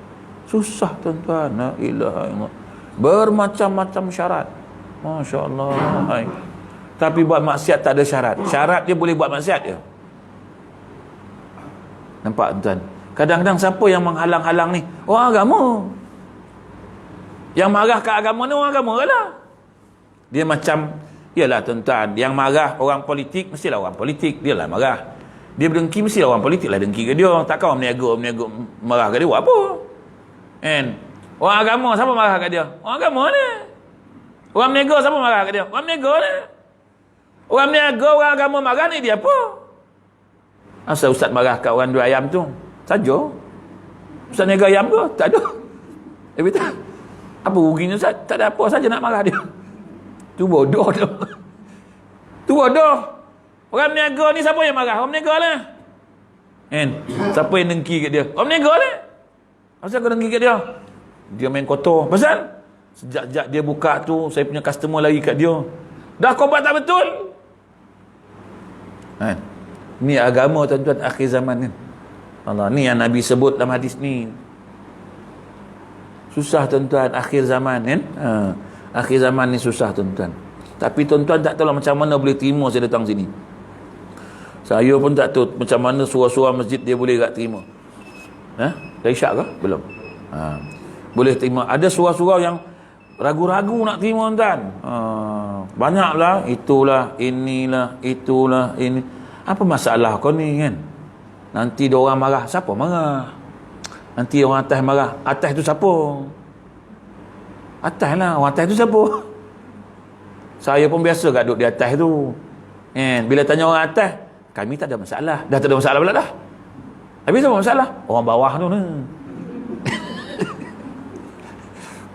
Susah tuan-tuan. La ilaha illallah. Bermacam-macam syarat. Masya Allah. Tapi buat maksiat tak ada syarat. Syarat dia boleh buat maksiat je. Nampak tuan? Kadang-kadang siapa yang menghalang-halang ni? Orang agama. Yang marah kat agama ni orang agama lah. Dia macam, yalah tuan-tuan, yang marah orang politik, mestilah orang politik, dia lah marah. Dia berdengki, mestilah orang politik lah dengki ke dia. Takkan orang meniaga marah kat dia buat apa? Kan? Orang agama, siapa marah kat dia? Orang agama ni. Orang meniaga, siapa marah kat dia? Orang meniaga ni. Orang meniaga, orang agama marah ni, dia apa? Asal ustaz marah kat orang jual ayam tu? Saja. Ustaz niaga ayam ke? Tak ada. Tapi tak. Apa ruginya ustaz? Tak ada apa saja nak marah dia. Tu bodoh tu. Tu bodoh. Orang meniaga ni siapa yang marah? Orang meniaga lah. Kan? Siapa yang dengki kat dia? Orang meniaga lah. Pasal kau dengki kat dia? Dia main kotor. Pasal? Sejak dia buka tu, saya punya customer lari kat dia. Dah kau buat tak betul. Kan? Ni agama tuan-tuan akhir zaman kan. Allah, ni yang Nabi sebut dalam hadis ni. Susah tuan-tuan akhir zaman kan. Akhir zaman ni susah tuan-tuan. Tapi tuan-tuan tak tahu macam mana boleh terima saya datang sini. Saya pun tak tahu macam mana surau-surau masjid dia boleh tak terima. Dah isyak ke? Belum. Boleh terima. Ada surau-surau yang ragu-ragu nak terima tuan. Banyaklah, itulah, inilah, itulah, ini. Apa masalah kau ni kan? Nanti dia orang marah. Siapa marah? Nanti orang atas marah. Atas tu siapa? Atas lah. Orang atas tu siapa? Saya pun biasa kat duduk di atas tu. Bila tanya orang atas, kami tak ada masalah. Dah tak ada masalah pula dah. Habis apa masalah? Orang bawah tu ni.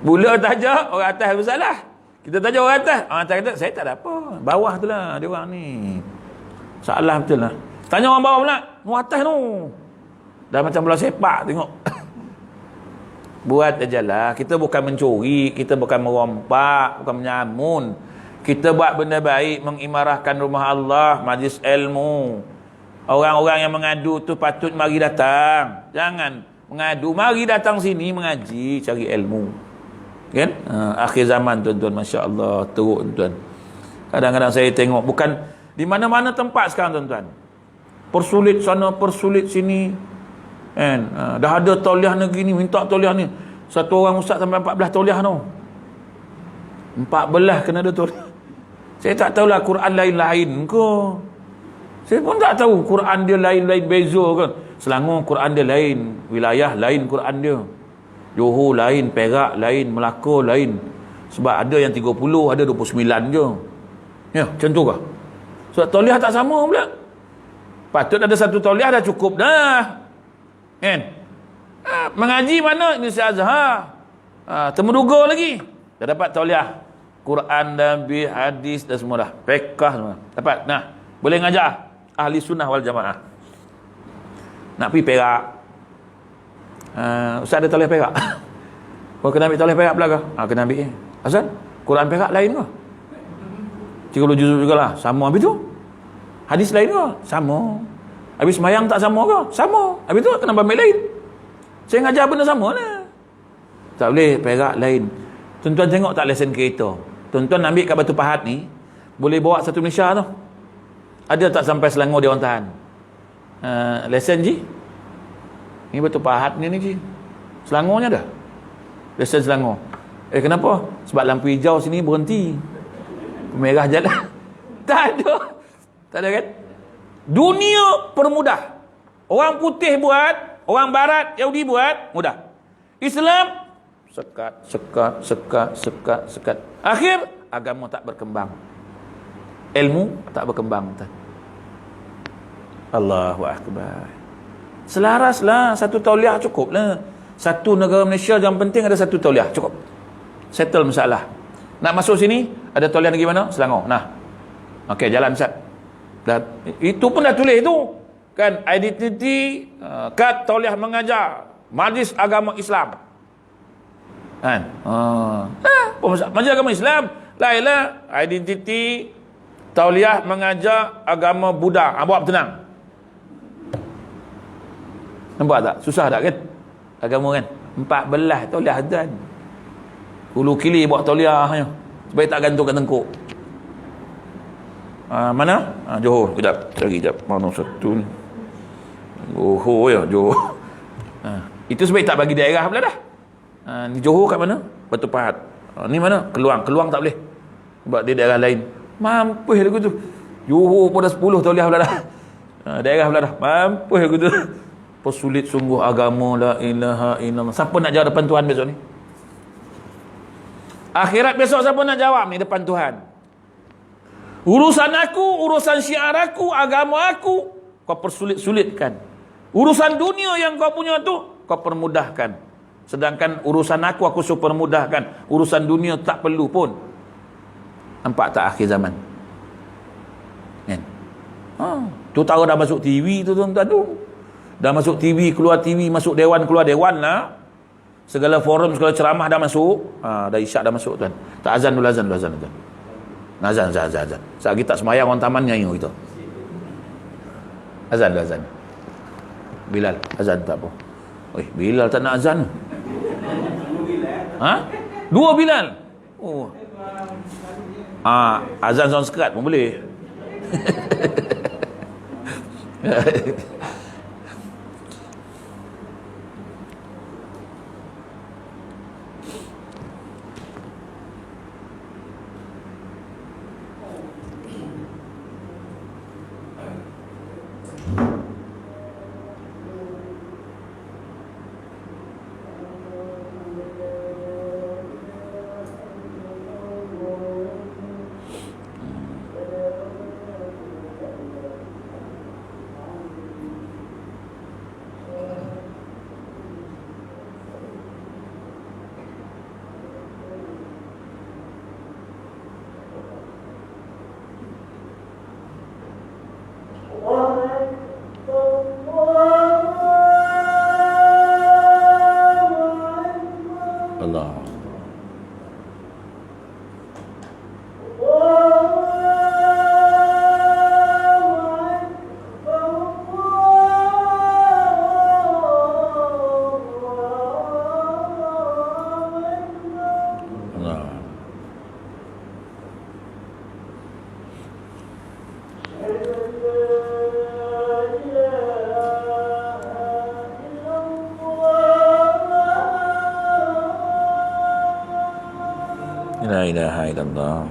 Mula taja orang atas bersalah. Kita taja orang atas. Orang atas kata, saya tak ada apa. Bawah tu lah dia orang ni. Salah betul lah. Tanya orang bawah pula. Orang atas tu. Dah macam bola sepak tengok. Buat aja lah. Kita bukan mencuri. Kita bukan merompak. Bukan menyamun. Kita buat benda baik, mengimarahkan rumah Allah, majlis ilmu. Orang-orang yang mengadu tu patut mari datang. Jangan mengadu, mari datang sini mengaji, cari ilmu. Kan? Akhir zaman tuan-tuan, masya-Allah, teruk tuan. Kadang-kadang saya tengok bukan di mana-mana tempat sekarang tuan-tuan. Persulit sana, persulit sini. Kan? Dah ada tauliah negeri ni, minta tauliah ni. Satu orang ustaz sampai 14 tauliah tu. 14 kena ada tauliah. Saya tak tahulah Quran lain-lain ke. Saya pun tak tahu Quran dia lain-lain, beza ke. Selangor Quran dia lain, wilayah lain Quran dia. Johor lain, Perak lain, Melaka lain. Sebab ada yang 30, ada 29 je. Ya, macam tu ke? Sebab tauliah tak sama pula. Patut ada satu tauliah dah cukup dah. Kan? Mengaji mana? Ini Azhar. Temuduga lagi. Dah dapat tauliah. Quran, Nabi, hadis dan semua dah. Fiqh semua. Dapat. Nah, boleh ngajar ahli sunnah wal jamaah. Nak pergi Perak. Ustaz ada tauliah Perak. Kau kena ambil tauliah Perak pula ke? Kena ambil. Asal? Quran Perak lain ke? 30 juzuk jugalah. Sama habis tu. Hadis lain ke? Sama. Habis semayang tak sama ke? Sama. Habis tu kenapa ambil lain? Saya ngajar benda sama lah. Tak boleh, Perak lain. Tuan-tuan tengok tak lesen kereta? Tuan-tuan ambil kat Batu Pahat ni, boleh bawa satu Malaysia tu. Ada tak sampai Selangor dia orang tahan? Lesen Ji? Ni Batu Pahat ni Ji. Selangornya dah. Lesen Selangor. Kenapa? Sebab lampu hijau sini berhenti. Merah jalan. Tak ada. Tak ada kan? Dunia permudah. Orang putih buat, orang barat, Yahudi buat, mudah. Islam sekat. Akhir agama tak berkembang. Ilmu tak berkembang. Allahu akbar. Selaraslah, satu tauliah cukuplah. Satu negara Malaysia yang penting ada satu tauliah, cukup. Settle masalah. Nak masuk sini, ada tauliah negeri mana? Selangor. Nah. Okey, jalan Ustaz. Itu pun dah tulis tu. Kan identiti kad tauliah mengajar majlis agama Islam. Kan? Majlis agama Islam. Lainlah identiti tauliah mengajar agama Buddha. Buat tenang. Nampak tak? Susah tak kan? Agama kan? 14 tauliah azan. Hulu kili buat tauliahnya. Supaya tak gantung kat tengkuk. Mana? Johor. Kejap. Cari kejap. Mana satu ni? Johor ya. Johor. Itu sebab tak bagi daerah pula dah. Ni Johor kat mana? Batu Pahat. Ni mana? Keluang. Keluang tak boleh. Sebab dia daerah lain. Mampus lagu tu. Johor pun dah 10 tauliah pula dah. Daerah pula dah. Mampus lagu tu. Persulit sungguh agama. La ilaha illallah. Siapa nak jawab depan Tuhan besok ni? Akhirat besok siapa nak jawab ni depan Tuhan? Urusan aku, urusan syiar aku, agama aku, kau persulit-sulitkan. Urusan dunia yang kau punya tu, kau permudahkan. Sedangkan urusan aku super mudahkan. Urusan dunia tak perlu pun. Nampak tak akhir zaman? Kan? Tu tahu dah masuk TV tu tuan-tuan tu. Dah masuk TV, keluar TV, masuk dewan, keluar dewan lah. Segala forum, segala ceramah dah masuk. Dah isyak dah masuk tuan. Tak azan dulu, azan tuan. Azan. Saat kita semayang orang taman nyanyi kita. Azan. Bilal, azan tak apa. Bilal tak nak azan. Dua Bilal. Oh. Azan sound sekat pun boleh. Allah. La ilaha illallah.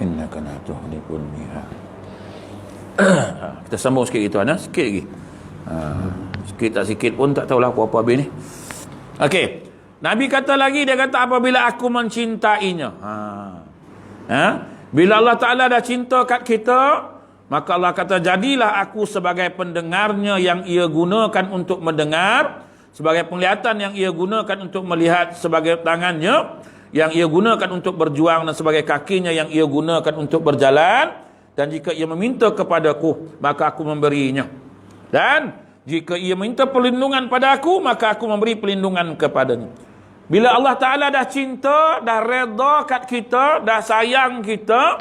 Innaka la tuhlikul mi'ad. Kita sambung sikit gitu ana, sikit lagi. Sikit tak sikit pun tak tahulah aku apa habis ni. Okey. Nabi kata lagi, dia kata apabila aku mencintainya. Bila Allah Ta'ala dah cinta kat kita, maka Allah kata jadilah aku sebagai pendengarnya yang ia gunakan untuk mendengar, sebagai penglihatan yang ia gunakan untuk melihat, sebagai tangannya yang ia gunakan untuk berjuang, dan sebagai kakinya yang ia gunakan untuk berjalan. Dan jika ia meminta kepadaku, maka aku memberinya. Dan jika ia minta perlindungan pada aku, maka aku memberi perlindungan kepadanya. Bila Allah Ta'ala dah cinta, dah redha kat kita, dah sayang kita,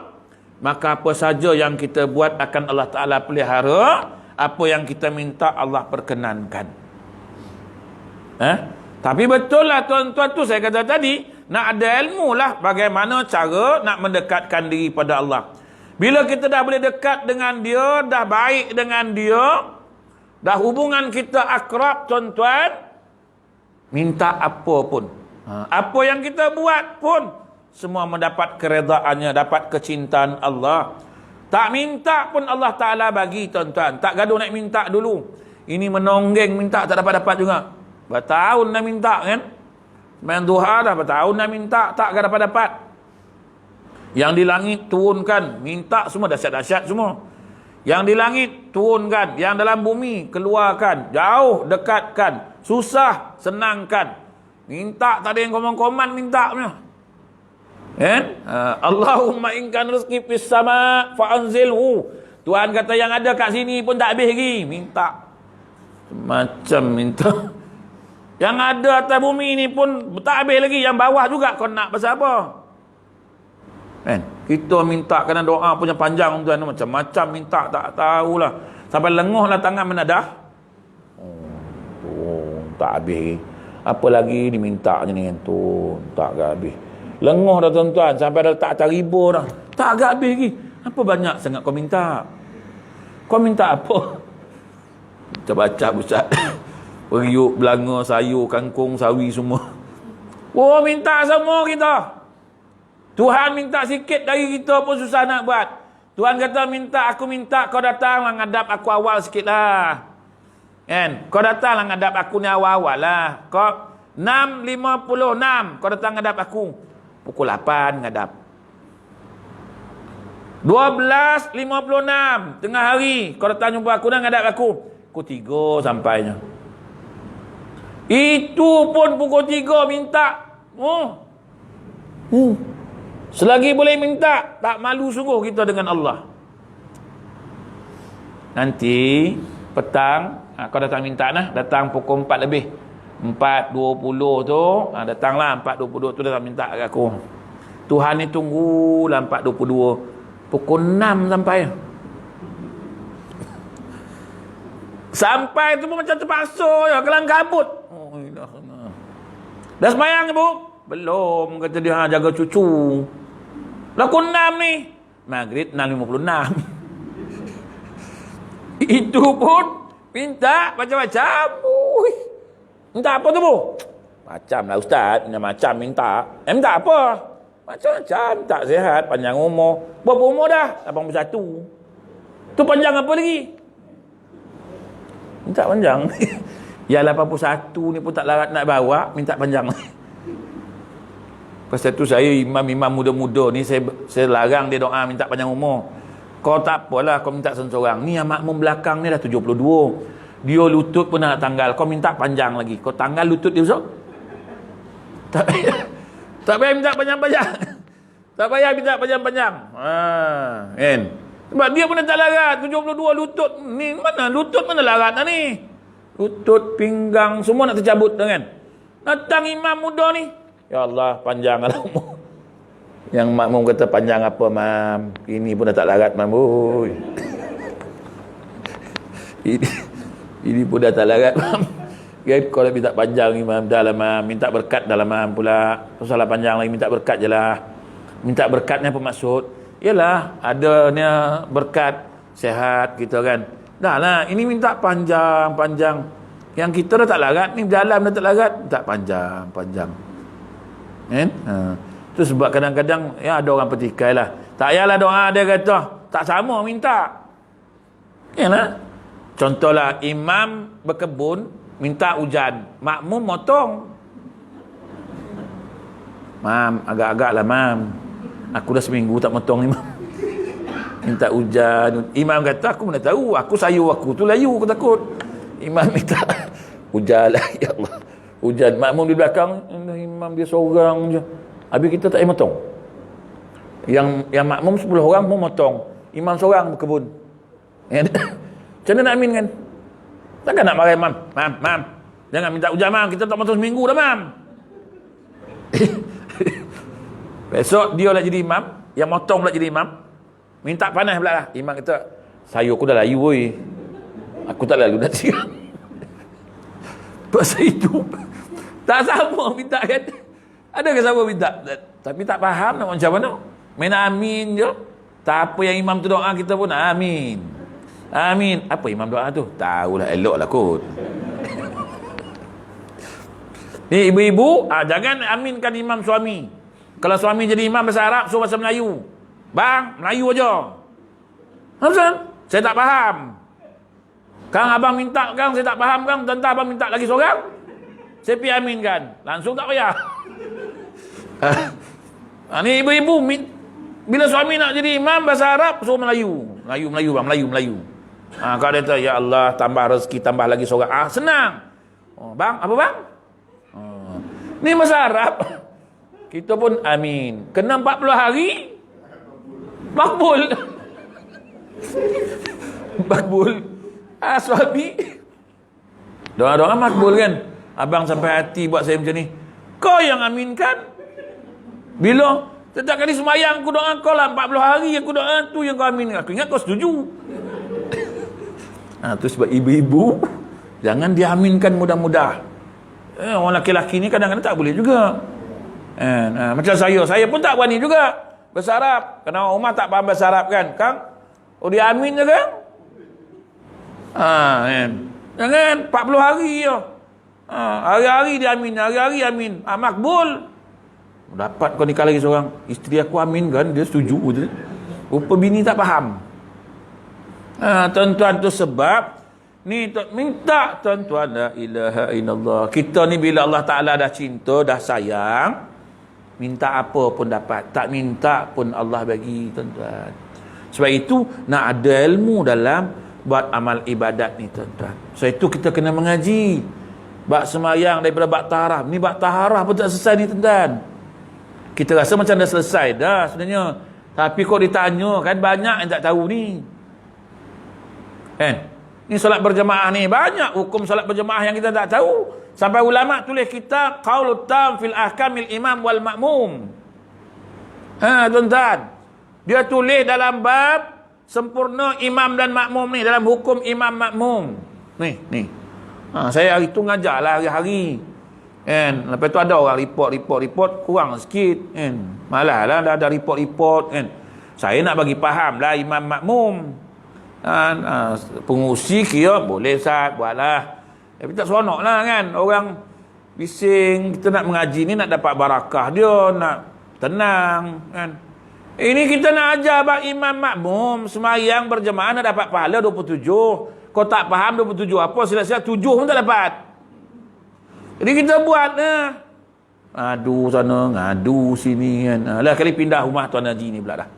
maka apa saja yang kita buat akan Allah Ta'ala pelihara. Apa yang kita minta Allah perkenankan. Tapi betul lah tuan-tuan, tu saya kata tadi, nak ada ilmu lah bagaimana cara nak mendekatkan diri pada Allah. Bila kita dah boleh dekat dengan dia, dah baik dengan dia, dah hubungan kita akrab tuan-tuan, minta apa pun, apa yang kita buat pun, semua mendapat keredaannya, dapat kecintaan Allah. Tak minta pun Allah Ta'ala bagi tuan-tuan. Tak gaduh nak minta dulu. Ini menonggeng minta tak dapat-dapat juga. Bertahun dah minta kan. Main duha dah bertahun dah minta, tak dapat-dapat. Yang di langit turunkan, minta semua dahsyat-dahsyat semua. Yang di langit turunkan, yang dalam bumi keluarkan, jauh dekatkan, susah senangkan. Minta tak ada yang komen-komen minta punya. Kan? Allahumma inkan rezeki fis sama fa'anzilhu. Tuhan kata yang ada kat sini pun tak habis lagi, minta. Macam minta. Yang ada atas bumi ni pun tak habis lagi, yang bawah juga kau nak pasal apa? Kan? Kita minta kena doa punya panjang tuan, macam-macam minta tak tahulah. Sampai lenguhlah tangan menadah. Tak habis lagi. Apa lagi diminta je ni kan tu, tak habis. Lenguh dah tuan-tuan, sampai dah letak atas ribu dah. Tak agak habis lagi. Apa banyak sangat kau minta? Kau minta apa? Kita baca Ustaz. Periuk, belanga, sayur, kangkung, sawi semua. Oh, minta semua kita. Tuhan minta sikit dari kita pun susah nak buat. Tuhan kata minta, aku minta, kau datang menghadap aku awal sikit lah. Kan? Kau datanglah ngadap aku ni awal-awal lah. Kau 6.56 kau datang ngadap aku. Pukul 8 ngadap. 12.56 tengah hari kau datang jumpa aku dah ngadap aku. Pukul 3 sampainya. Itu pun pukul 3 minta. Selagi boleh minta, tak malu sungguh kita dengan Allah. Nanti petang kau datang minta nah, datang pukul 4 lebih. 4.20 tu, datanglah 4.20 tu datang minta kat aku. Tuhan ni tunggulah 4.22. Pukul 6 sampai. Sampai tu pun macam terpaksa ya, kelang kabut. Oh, dah sembahyang ibu? Belum, kata dia jaga cucu. Pukul 6 ni. Maghrib 6.56. Itu pun minta macam-macam. Minta apa tu bu? Macam lah ustaz, macam minta. Minta apa? Macam-macam. Minta sihat, panjang umur. Berapa umur dah? 81. Tu panjang apa lagi? Minta panjang. Yang 81 ni pun tak larat nak bawa, minta panjang. Pasal tu saya imam-imam muda-muda ni, saya larang dia doa minta panjang umur. Kau tak apalah, kau minta seorang. Ni yang makmum belakang ni dah 72. Dia lutut pun nak tanggal. Kau minta panjang lagi. Kau tanggal lutut dia besok. Tak payah. Tak payah minta panjang-panjang. Tak payah minta panjang-panjang. Kan? Sebab dia pun tak larat. 72 lutut. Ni mana? Lutut mana larat dah ni? Lutut, pinggang, semua nak tercabut kan? Datang imam muda ni. Ya Allah, panjanglah umur. Yang makmum kata panjang apa, mam? Ini pun dah tak larat, mam. Ini pun dah tak larat, mam. Kau dah minta panjang ni, mam. Dah lah, mam. Minta berkat dah lah, mam, pula. Salah panjang lagi, minta berkat je lah. Minta berkat ni apa maksud? Yalah, adanya berkat sehat kita kan. Dah lah, ini minta panjang-panjang. Yang kita dah tak larat ni, dalam dah tak larat, minta panjang-panjang. Kan? Tu sebab kadang-kadang ya ada orang petikai lah. Tak payahlah doa dia kata. Tak sama minta. Yalah. Contohlah imam berkebun minta hujan. Makmum motong. Mam, agak-agak lah mam. Aku dah seminggu tak motong ni mam. Minta hujan. Imam kata aku mana tahu. Aku sayur aku tu layu aku takut. Imam minta hujan lah. Ya Allah. Hujan. Makmum di belakang. Imam dia seorang je. Habis kita tak payah motong. Yang makmum 10 orang pun motong. Imam seorang berkebun. Macam mana nak amin kan? Takkan nak marah imam. Mam. Jangan minta hujan mam. Kita tak motong seminggu dah mam. Besok dia lah jadi imam. Yang motong pula jadi imam. Minta panas pula lah. Imam kata, sayur aku dah layu woi. Aku tak lalu dah siap. Pasal itu. Tak sama minta kan? Ada ke siapa minta? Tapi tak faham nak macam mana. Main amin je. Tak apa yang imam tu doa, kita pun amin. Amin. Apa imam doa tu? Tahulah, elok lah kot. Ni ibu-ibu, jangan aminkan imam suami. Kalau suami jadi imam bahasa Arab, suruh bahasa Melayu. Bang, Melayu aja. Maksud? Saya tak faham. Kang abang minta, kang saya tak faham kang. Tentang abang minta lagi seorang. Saya pergi aminkan. Langsung tak payah. Ni ibu-ibu bila suami nak jadi imam bahasa Arab suruh Melayu bang, Melayu. Kalau dia kata ya Allah tambah rezeki, tambah lagi seorang, senang. Bang, apa bang? Ni bahasa Arab. Kita pun amin. Kena 40 hari makbul. Makbul. Suami doa-doa makbul kan. Abang sampai hati buat saya macam ni. Kau yang aminkan. Bila setiap kali sembahyang aku doa kau lah 40 hari aku doa tu yang kau amin. Aku ingat kau setuju. Tu sebab ibu-ibu jangan diaminkan mudah-mudah. Orang lelaki-lelaki ni kadang-kadang tak boleh juga. Macam saya pun tak berani juga bahasa Arab. Kerana rumah tak faham bahasa Arab kan. Kang, dia amin je kan? Jangan 40 hari je. Hari-hari dia amin, hari-hari amin. Makbul. Dapat kau nikah lagi seorang. Isteri aku amin kan, dia setuju rupa bini tak faham. Tuan-tuan tu sebab Ni minta tuan-tuan, la ilaha illallah. Kita ni bila Allah Ta'ala dah cinta, dah sayang, minta apa pun dapat. Tak minta pun Allah bagi, tuan-tuan. Sebab itu nak ada ilmu dalam buat amal ibadat ni, tuan-tuan. Sebab itu kita kena mengaji. Bak semayang daripada bak taharah. Ni bak taharah pun tak selesai ni, tuan-tuan. Kita rasa macam dah selesai dah sebenarnya. Tapi kok ditanya kan, banyak yang tak tahu ni. Kan? Ni solat berjemaah ni, banyak hukum solat berjemaah yang kita tak tahu. Sampai ulama tulis kitab Qaulut Tam fil Ahkamil Imam wal Ma'mum. Tuan-tuan. Dia tulis dalam bab sempurna imam dan makmum ni, dalam hukum imam makmum. Ni. Saya hari tu ngajarlah hari-hari. Kan? Lepas tu ada orang report kurang sikit, kan. Malah dah ada report kan. Saya nak bagi faham lah imam makmum. Pengurusi kira boleh Ustaz buatlah, tapi tak seronok lah kan, orang bising. Kita nak mengaji ni nak dapat barakah dia, nak tenang kan. Ini kita nak ajar bab imam makmum semayang berjemaah nak dapat pahala 27. Kau tak faham 27 apa, silap-silap 7 pun tak dapat. Jadi kita buat ngadu sana, ngadu sini kan. Lah kali pindah rumah Tuan Haji ni pula dah.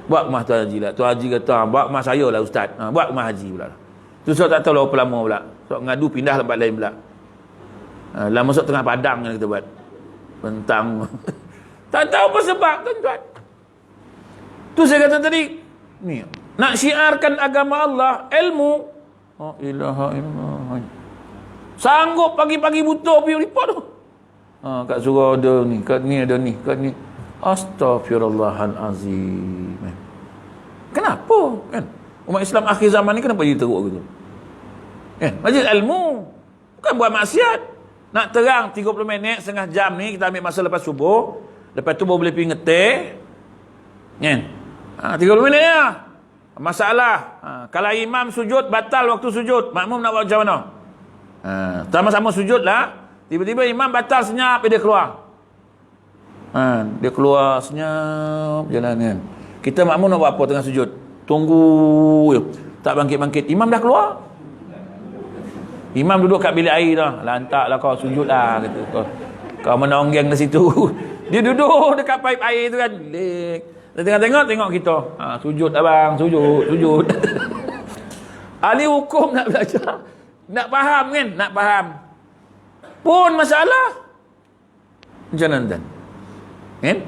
Buat rumah Tuan Haji lah. Tuan Haji kata, buat rumah saya lah Ustaz. Buat rumah Haji pula lah. Tu so tak tahu lah berapa lama pula. So ngadu pindah tempat lain pula. Lah masuk tengah padang kan kita buat. Bentang. Tak tahu apa sebab, tuan-tuan. Tu saya kata tadi, ni nak syiarkan agama Allah, ilmu. La ilaha illallah. Sanggup pagi-pagi buta pergi report tu. Kat surau ada ni, kat ni ada ni, kat ni. Astaghfirullahalazim. Kenapa kan? Umat Islam akhir zaman ni kenapa jadi teruk gitu? Majlis ilmu, bukan buat maksiat. Nak terang 30 minit, setengah jam ni kita ambil masa lepas subuh. Lepas tu baru boleh pergi ngeteh. Kan? 30 minit ya. Masalah. Kalau imam sujud, batal waktu sujud. Makmum nak buat macam mana? Sama-sama sujud lah. Tiba-tiba imam batal senyap, dia keluar. Dia keluar senyap jalan kan. Kita makmum nak buat apa tengah sujud? Tunggu. Tak bangkit-bangkit. Imam dah keluar. Imam duduk kat bilik air dah. Lantaklah kau sujud lah. Kata. Kau menonggeng di situ. Dia duduk dekat paip air tu kan. Dia tengok kita. Sujud abang, sujud. Ahli hukum nak belajar. Nak faham kan? Nak faham. Pun masalah. Macam mana tuan? Kan?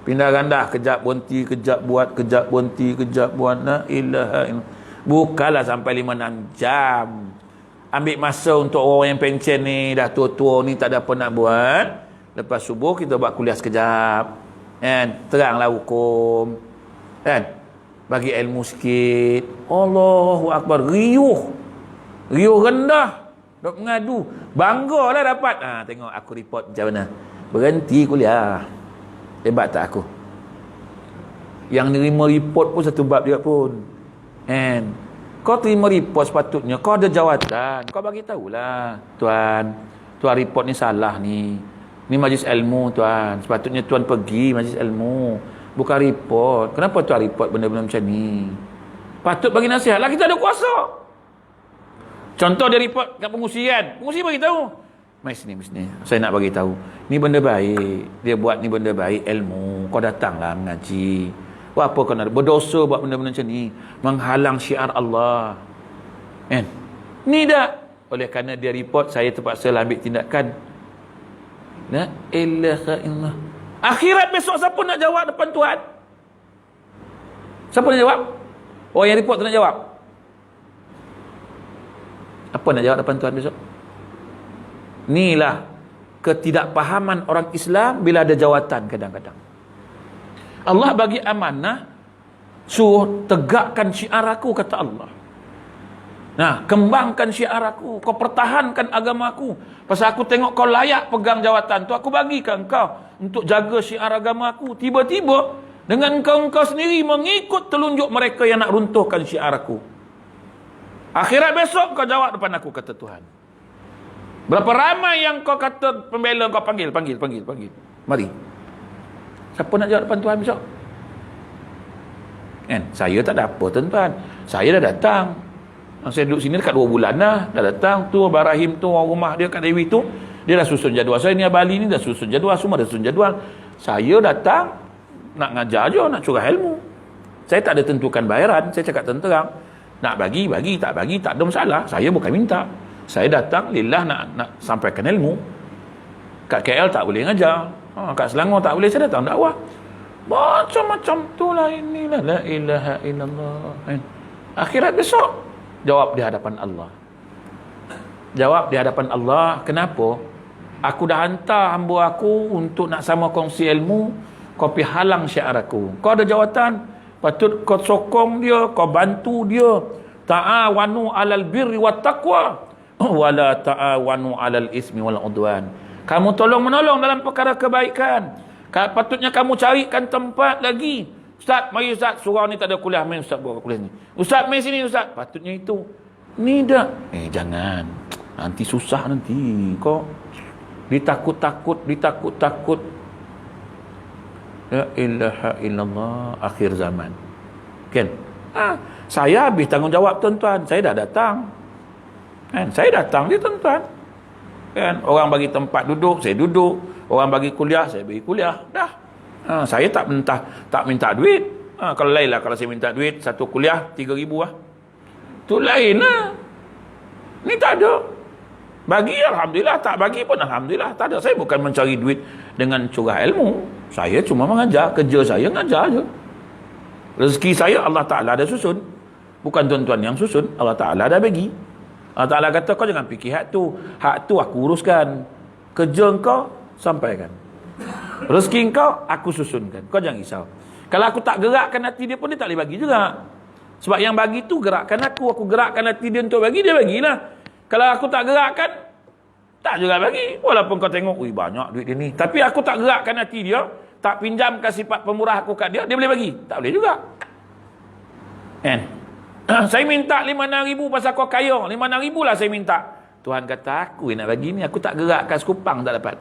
Pindah gandah, kejap berhenti, kejap buat, kejap berhenti, kejap buat. La ilaha illallah. Bukanlah sampai 5-6 jam. Ambil masa untuk orang yang pencen ni, dah tua-tua ni tak ada apa nak buat. Lepas subuh kita buat kuliah sekejap. Kan? Teranglah hukum. Kan? Bagi ilmu sikit. Allahu Akbar. Riuh rendah. Dok mengadu. Banggalah dapat. Tengok aku report macam mana. Berhenti kuliah. Hebat tak aku? Yang nerima report pun satu bab dia pun. And kau terima report sepatutnya kau ada jawatan. Kau bagi tahulah, tuan report ni salah ni. Ni majlis ilmu tuan. Sepatutnya tuan pergi majlis ilmu, bukan report. Kenapa tuan report benda-benda macam ni? Patut bagi nasihat lah, kita ada kuasa. Contoh dia report kat pengurusi kan. Pengurusi bagi tahu. Mai sini. Saya nak bagi tahu. Ni benda baik. Dia buat ni benda baik, ilmu. Kau datanglah mengaji. Buat apa kau nak berdosa buat benda-benda macam ni, menghalang syiar Allah. Kan? Ni dah. Oleh kerana dia report, saya terpaksa ambil tindakan. La ilaha illallah. Akhirat besok siapa nak jawab depan Tuhan? Siapa nak jawab? Orang yang report tu nak jawab. Apa nak jawab depan Tuhan besok? Inilah ketidakpahaman orang Islam bila ada jawatan kadang-kadang. Allah bagi amanah, suruh tegakkan syiar aku, kata Allah. Nah, kembangkan syiar aku, kau pertahankan agama aku. Pasal aku tengok kau layak pegang jawatan tu, aku bagikan kau untuk jaga syiar agama aku. Tiba-tiba dengan engkau sendiri mengikut telunjuk mereka yang nak runtuhkan syiar aku. Akhirat besok kau jawab depan aku, kata Tuhan. Berapa ramai yang kau kata pembela kau panggil. Mari. Siapa nak jawab depan Tuhan besok? Kan? Saya tak ada apa tuan-tuan. Saya dah datang. Saya duduk sini dekat 2 bulan dah datang tu Abang Rahim tu, orang rumah dia kat Dewi tu, dia dah susun jadual. Saya ni Bali ni dah susun jadual, semua dah susun jadual. Saya datang nak ngajar je, nak curah ilmu. Saya tak ada tentukan bayaran, saya cakap terang. Nak bagi, tak bagi, tak ada masalah. Saya bukan minta. Saya datang lillah nak sampaikan ilmu. Kat KL tak boleh ngajar. Kat Selangor tak boleh, saya datang dakwah. Macam-macam tu lah inilah. La ilaha illallah. Akhirat besok, jawab di hadapan Allah. Jawab di hadapan Allah. Kenapa? Aku dah hantar hamba aku untuk nak sama kongsi ilmu, kau pergi halang syiar aku. Kau ada jawatan, patut kau sokong dia, kau bantu dia. Ta'awanu alal birri wat taqwa wala ta'awanu alal ismi wal udwan. Kamu tolong-menolong dalam perkara kebaikan. Patutnya kamu carikan tempat lagi. Ustaz, mari Ustaz, surau ni tak ada kuliah, main Ustaz buat kuliah ni. Ustaz, main sini Ustaz. Patutnya itu. Ni dah. Jangan. Nanti susah nanti. Kau ditakut-takut. La ilaha illallah, akhir zaman. Kan? Saya habis tanggungjawab tuan-tuan. Saya dah datang. Kan? Saya datang dia tuan-tuan. Kan? Orang bagi tempat duduk, saya duduk. Orang bagi kuliah, saya bagi kuliah. Dah. Saya tak minta duit. Kalau lain lah, kalau saya minta duit satu kuliah 3,000 lah. Tu lain lah. Ni tak ada. Bagi alhamdulillah, tak bagi pun alhamdulillah, tak ada. Saya bukan mencari duit dengan curah ilmu. Saya cuma mengajar, kerja saya ngajar je. Rezeki saya Allah Ta'ala dah susun. Bukan tuan-tuan yang susun, Allah Ta'ala dah bagi. Allah Ta'ala kata, kau jangan fikir hak tu aku uruskan. Kerja kau sampaikan. Rezeki kau aku susunkan. Kau jangan risau. Kalau aku tak gerakkan hati dia pun, dia tak boleh bagi juga. Sebab yang bagi tu gerakkan aku gerakkan hati dia untuk bagi, dia bagilah. Kalau aku tak gerakkan, tak juga bagi. Walaupun kau tengok, banyak duit dia ni. Tapi aku tak gerakkan hati dia, tak pinjamkan sifat pemurah aku kat dia, dia boleh bagi? Tak boleh juga. Kan? Saya minta 5,000 pasal kau kaya. 5,000 lah saya minta. Tuhan kata, aku yang nak bagi ni, aku tak gerakkan sekupang tak dapat.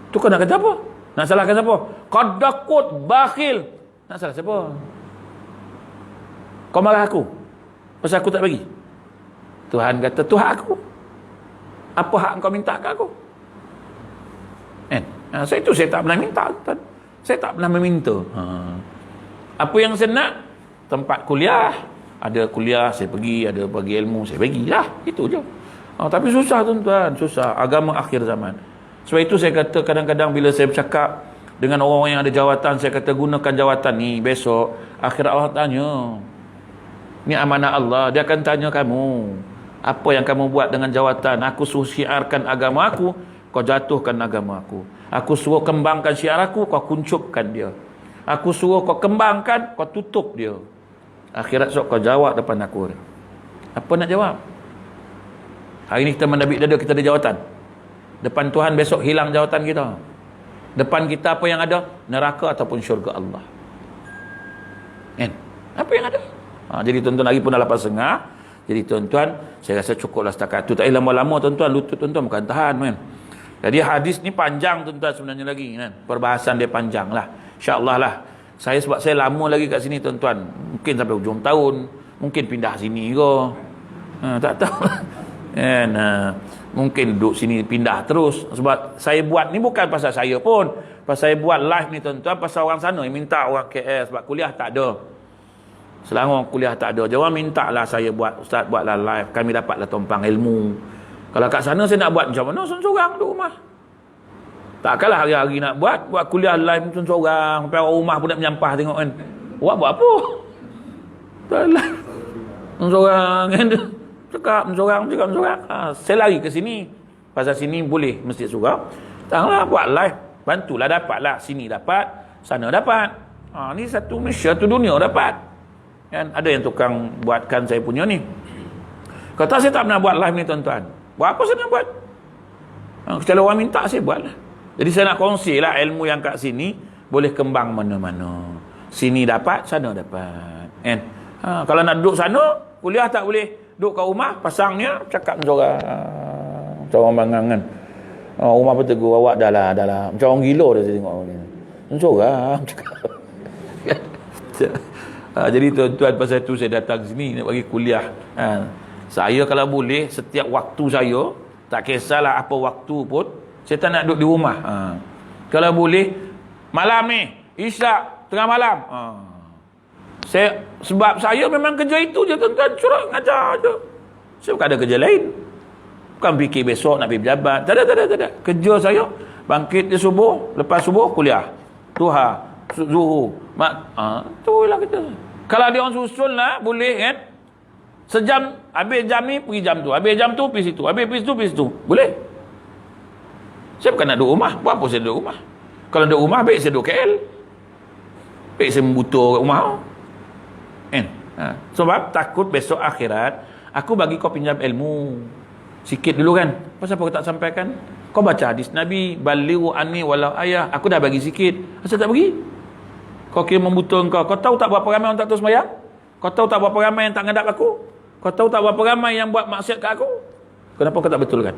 Tu kau nak kata apa? Nak salahkan siapa? Kau dakut, bakhil. Nak salah siapa? Kau marah aku pasal aku tak bagi? Tuhan kata, tu hak aku. Apa hak kau minta kat aku? Saya tak pernah minta. Saya tak pernah meminta. Apa yang saya nak? Tempat kuliah. Ada kuliah, saya pergi. Ada bagi ilmu, saya bagi. Itu je. Tapi susah tuan-tuan. Susah. Agama akhir zaman. Sebab itu saya kata kadang-kadang bila saya bercakap dengan orang-orang yang ada jawatan, saya kata gunakan jawatan ni. Besok, akhirat Allah tanya. Ni amanah Allah. Dia akan tanya kamu. Apa yang kamu buat dengan jawatan? Aku suruh syiarkan agama aku, kau jatuhkan agama aku. Aku suruh kembangkan syiar aku, kau kuncupkan dia. Aku suruh kau kembangkan, kau tutup dia. Akhirat sok kau jawab depan aku. Apa nak jawab? Hari ni kita mendabik dada, kita ada jawatan. Depan Tuhan besok hilang jawatan kita. Depan kita apa yang ada? Neraka ataupun syurga Allah. Kan? Apa yang ada? Jadi tuan-tuan, lagi pun dah 8.30. Jadi tuan-tuan, saya rasa cukuplah setakat tu. Tak payah lama-lama tuan-tuan, lutut tuan-tuan bukan tahan kan. Jadi hadis ni panjang tuan-tuan sebenarnya lagi kan. Perbahasan dia panjang lah. InsyaAllah lah. Sebab saya lama lagi kat sini tuan-tuan. Mungkin sampai hujung tahun. Mungkin pindah sini ke. Tak tahu. Mungkin duduk sini pindah terus. Sebab saya buat ni bukan pasal saya pun. Pasal saya buat live ni tuan-tuan, pasal orang sana yang minta, orang KL. Sebab kuliah tak ada. Selangor kuliah tak ada. Jangan minta lah saya buat, Ustaz buatlah live. Kami dapatlah tumpang ilmu. Kalau kat sana saya nak buat macam mana? Sorang-sorang duduk rumah. Takkanlah hari-hari nak buat kuliah live sorang-sorang. Sampai orang rumah pun nak menyampah tengok kan. Buat apa? Tak live. Sorang kan. Cakap sorang. Saya lari ke sini. Pasal sini boleh masjid surau. Takkanlah buat live. Bantulah dapatlah. Sini dapat, sana dapat. Ni satu Malaysia, satu dunia dapat. Kan? Ada yang tukang buatkan saya punya ni. Kata saya tak pernah buat live ni tuan-tuan. Buat apa saya nak buat? Kalau orang minta saya buat lah. Jadi saya nak kongsi lah ilmu yang kat sini boleh kembang mana-mana. Sini dapat, sana dapat. Kan? Kalau nak duduk sana, kuliah tak boleh. Duduk kat rumah, pasangnya cakap sorang. Macam orang bangang kan. Rumah pun tegur, awak dah lah. Macam orang gila dah saya tengok. Sorang. Jadi tuan-tuan, pasal tu saya datang sini nak bagi kuliah. Saya kalau boleh setiap waktu saya, tak kisahlah apa waktu pun, saya tak nak duduk di rumah. Kalau boleh malam ni Isyak tengah malam. Sebab saya memang kerja itu je tuan-tuan, suruh ngajar je. Saya bukan ada kerja lain. Bukan fikir besok nak pergi pejabat. Tak ada. Kerja saya bangkit di subuh, lepas subuh kuliah. Duha, zuhur, tu lah kita. Kalau dia orang susun lah, boleh kan? Sejam, habis jam ni pergi jam tu, habis jam tu pergi situ, habis pergi situ pergi situ. Boleh. Saya bukan nak duduk rumah. Buat apa saya duduk rumah? Kalau duduk rumah, baik saya duduk KL. Baik saya membutuh kat rumah. Kan? Sebab takut besok akhirat, aku bagi kau pinjam ilmu sikit dulu kan. Pasal apa kau tak sampaikan? Kau baca hadis Nabi, balighu anni walau ayah. Aku dah bagi sikit. Asal tak bagi? Kau kira membutuhkan kau. Kau tahu tak berapa ramai orang tak tahu sembahyang? Kau tahu tak berapa ramai yang tak ngadap aku? Kau tahu tak berapa ramai yang buat maksiat kat aku? Kenapa kau tak betulkan?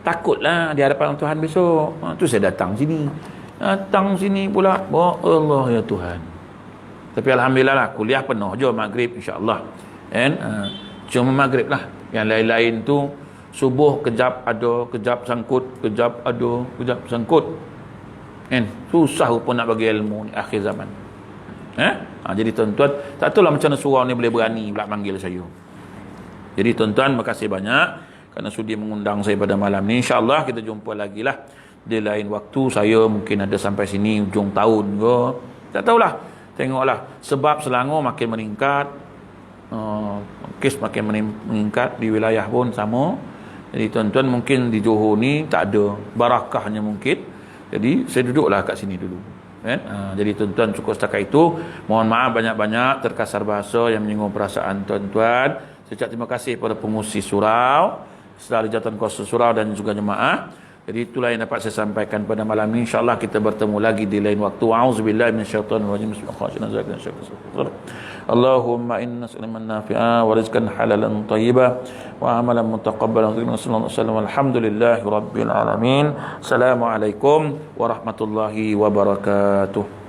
Takutlah di hadapan Tuhan besok. Tu saya datang sini. Datang sini pula. Oh Allah ya Tuhan. Tapi alhamdulillah lah, kuliah penuh je maghrib insya-Allah. Kan? Cuma maghrib lah. Yang lain-lain tu subuh kejap ada, kejap sangkut, kejap ada, kejap sangkut. Kan? Susah pun nak bagi ilmu ni akhir zaman. Jadi tuan-tuan, tak tahulah macam mana surau ni boleh berani pula panggil saya. Jadi tuan-tuan, makasih banyak kerana sudi mengundang saya pada malam ni. InsyaAllah kita jumpa lagi lah di lain waktu. Saya mungkin ada sampai sini hujung tahun ke, tak tahulah. Tengoklah, sebab Selangor makin meningkat, kes makin meningkat, di wilayah pun sama. Jadi tuan-tuan, mungkin di Johor ni tak ada barakahnya mungkin. Jadi saya duduklah kat sini dulu. Jadi tuan-tuan, cukup setakat itu. Mohon maaf banyak-banyak terkasar bahasa yang menyinggung perasaan tuan-tuan. Saya ucap terima kasih kepada pengurusi surau, Sedara Jabatan Kuasa Surau dan juga jemaah. Jadi itulah yang dapat saya sampaikan pada malam ini. InsyaAllah kita bertemu lagi di lain waktu. A'udzubillahi minasyaitonirrajim. Bismillahirrahmanirrahim. Allahumma inna nas'aluka nafi'a wa rizqan halalan thayyiban wa amalan mutaqabbalan. Sallallahu alaihi wasallam. Alhamdulillahi rabbil alamin. Assalamualaikum warahmatullahi wabarakatuh.